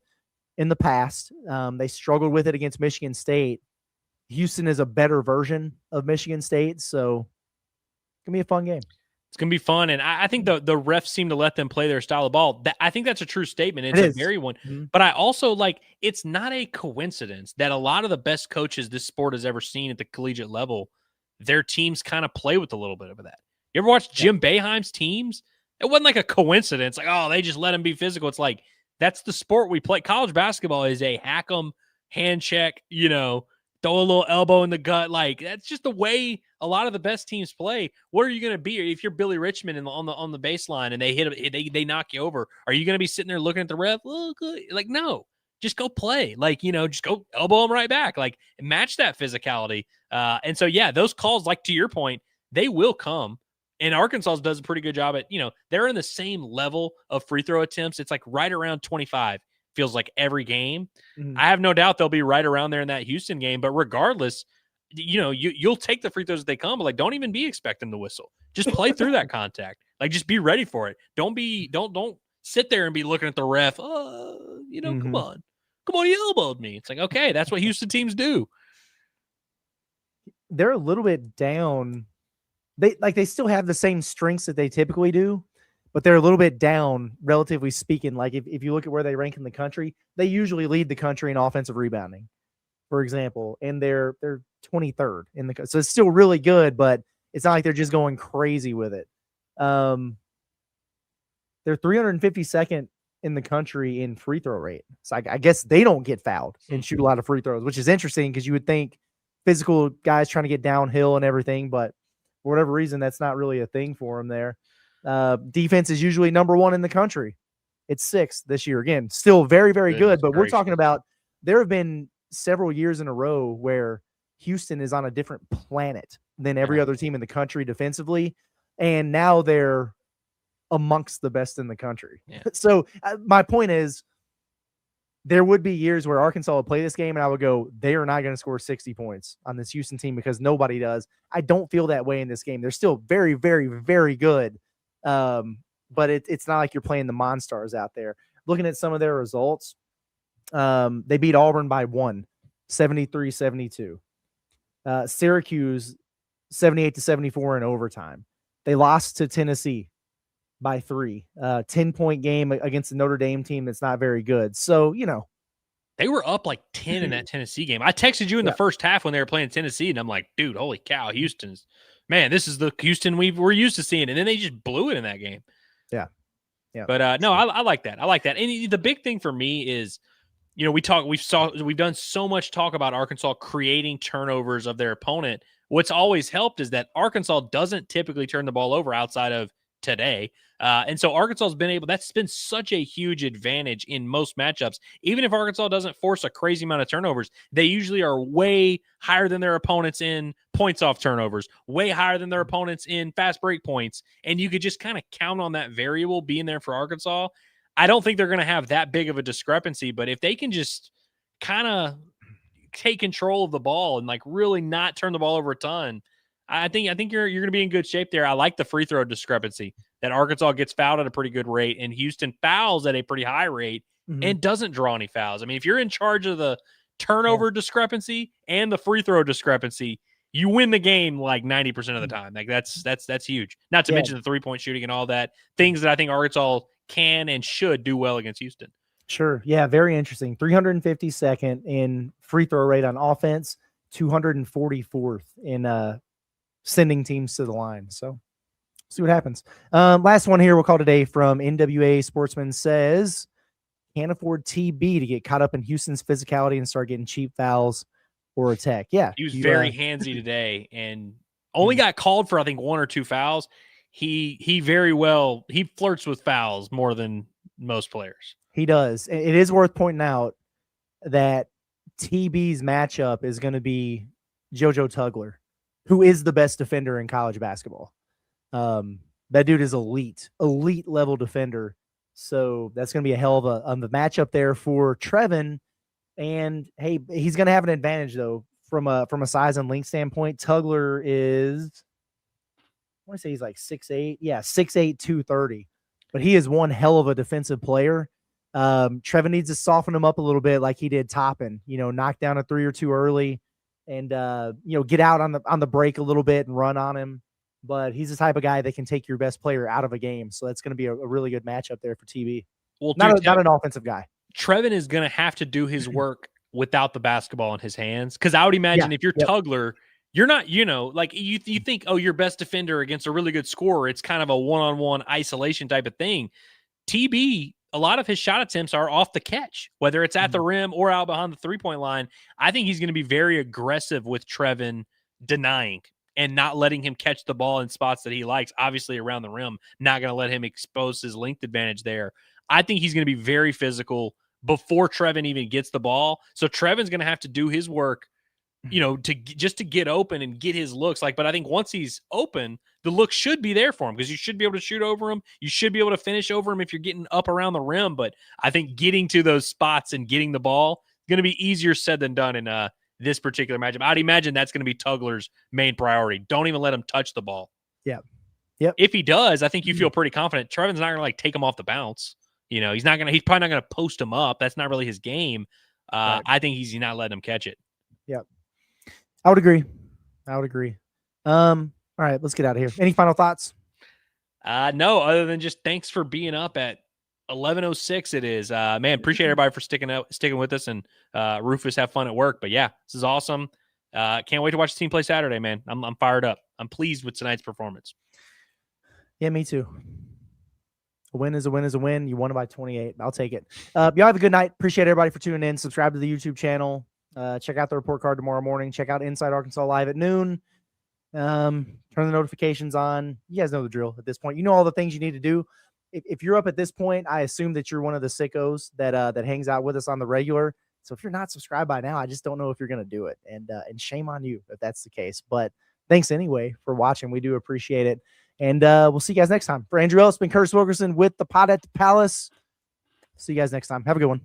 in the past. They struggled with it against Michigan State. Houston is a better version of Michigan State, so it's going to be a fun game. It's going to be fun, and I think the refs seem to let them play their style of ball. I think that's a true statement. It's a very one. Mm-hmm. But I also, it's not a coincidence that a lot of the best coaches this sport has ever seen at the collegiate level, their teams kind of play with a little bit of that. You ever watch Jim Boeheim's teams? It wasn't like a coincidence. Like, oh, they just let him be physical. It's like, that's the sport we play. College basketball is a hack 'em, hand check, throw a little elbow in the gut. Like, that's just the way a lot of the best teams play. What are you going to be if you're Billy Richmond on the baseline and they knock you over? Are you going to be sitting there looking at the ref? Oh, good. Like, no, just go play. Like, just go elbow them right back. Like, match that physicality. And so, those calls, like to your point, they will come. And Arkansas does a pretty good job at, they're in the same level of free throw attempts. It's like right around 25. Feels like every game. Mm-hmm. I have no doubt they'll be right around there in that Houston game. But regardless, you'll take the free throws as they come. But don't even be expecting the whistle. Just play through that contact. Just be ready for it. Don't sit there and be looking at the ref. Mm-hmm. Come on, you elbowed me. It's like, okay, that's what Houston teams do. They're a little bit down. They still have the same strengths that they typically do, but they're a little bit down, relatively speaking. Like if you look at where they rank in the country, they usually lead the country in offensive rebounding, for example, and they're 23rd in the. So it's still really good, but it's not like they're just going crazy with it. They're 352nd in the country in free throw rate. So I guess they don't get fouled and shoot a lot of free throws, which is interesting because you would think physical guys trying to get downhill and everything, but for whatever reason, that's not really a thing for them there. Defense is usually number 1 in the country. It's 6th this year. Again, still very, very good. But we're talking about there have been several years in a row where Houston is on a different planet than every other team in the country defensively. And now they're amongst the best in the country. Yeah. So my point is, there would be years where Arkansas would play this game and I would go, they are not going to score 60 points on this Houston team because nobody does. I don't feel that way in this game. They're still very, very, very good. But it's not like you're playing the Monstars out there. Looking at some of their results, they beat Auburn by 1, 73-72. Syracuse 78-74 in overtime. They lost to Tennessee by 3. 10-point game against the Notre Dame team that's not very good. So, they were up like 10 in that Tennessee game. I texted you in the first half when they were playing Tennessee, and I'm like, dude, holy cow, this is the Houston we're used to seeing. And then they just blew it in that game. Yeah. But no, I like that. I like that. And the big thing for me is, we've done so much talk about Arkansas creating turnovers of their opponent. What's always helped is that Arkansas doesn't typically turn the ball over outside of today. And so Arkansas has been that's been such a huge advantage in most matchups. Even if Arkansas doesn't force a crazy amount of turnovers, they usually are way higher than their opponents in points off turnovers, way higher than their opponents in fast break points. And you could just kind of count on that variable being there for Arkansas. I don't think they're going to have that big of a discrepancy, but if they can just kind of take control of the ball and like really not turn the ball over a ton, I think you're going to be in good shape there. I like the free throw discrepancy that Arkansas gets fouled at a pretty good rate and Houston fouls at a pretty high rate and doesn't draw any fouls. I mean, if you're in charge of the turnover discrepancy and the free throw discrepancy, you win the game like 90% of the time. Like that's huge. Not to mention the 3-point shooting and all that, things that I think Arkansas can and should do well against Houston. Sure. Yeah, very interesting. 352nd in free throw rate on offense, 244th in sending teams to the line. So see what happens. Last one here we'll call today from NWA Sportsman says, can't afford TB to get caught up in Houston's physicality and start getting cheap fouls or attack. Yeah. He was very handsy today and only got called for, I think, 1 or 2 fouls. He flirts with fouls more than most players. He does. It is worth pointing out that TB's matchup is going to be JoJo Tugler, who is the best defender in college basketball. That dude is elite level defender. So that's going to be a hell of a matchup there for Trevin. And hey, he's going to have an advantage though from a size and length standpoint. Tugler is, I want to say he's like 6'8". Yeah, 6'8", 230. But he is one hell of a defensive player. Trevin needs to soften him up a little bit like he did Toppin. Knock down a 3 or 2 early and get out on the break a little bit and run on him. But he's the type of guy that can take your best player out of a game. So that's going to be a really good matchup there for TB. Well, not an offensive guy. Trevin is going to have to do his work without the basketball in his hands. Because I would imagine if you're Tugler, you're not, like you think, your best defender against a really good scorer, it's kind of a one-on-one isolation type of thing. TB, a lot of his shot attempts are off the catch, whether it's at the rim or out behind the 3-point line. I think he's going to be very aggressive with Trevin denying and not letting him catch the ball in spots that he likes, obviously around the rim, not going to let him expose his length advantage there. I think he's going to be very physical before Trevin even gets the ball. So Trevin's going to have to do his work, to get open and get his looks. But I think once he's open, the look should be there for him because you should be able to shoot over him. You should be able to finish over him if you're getting up around the rim. But I think getting to those spots and getting the ball is going to be easier said than done in this particular matchup. I'd imagine that's going to be Tugler's main priority. Don't even let him touch the ball. Yeah. Yep. If he does, I think you feel pretty confident. Trevin's not going to take him off the bounce. He's probably not going to post him up. That's not really his game. Right. I think he's not letting him catch it. Yep. I would agree. All right, let's get out of here. Any final thoughts? No, other than just thanks for being up at 11:06. It is, man. Appreciate everybody for sticking with us, and Rufus, have fun at work. But yeah, this is awesome. Can't wait to watch the team play Saturday, man. I'm fired up. I'm pleased with tonight's performance. Yeah, me too. A win is a win is a win. You won it by 28. I'll take it. Y'all have a good night. Appreciate everybody for tuning in. Subscribe to the YouTube channel. Check out the report card tomorrow morning. Check out Inside Arkansas Live at noon. Turn the notifications on. You guys know the drill at this point. You know all the things you need to do. If you're up at this point, I assume that you're one of the sickos that hangs out with us on the regular. So if you're not subscribed by now, I just don't know if you're going to do it. And shame on you if that's the case. But thanks anyway for watching. We do appreciate it. And we'll see you guys next time. For Andrew Ellis, been Curtis Wilkerson with the Pod at the Palace. See you guys next time. Have a good one.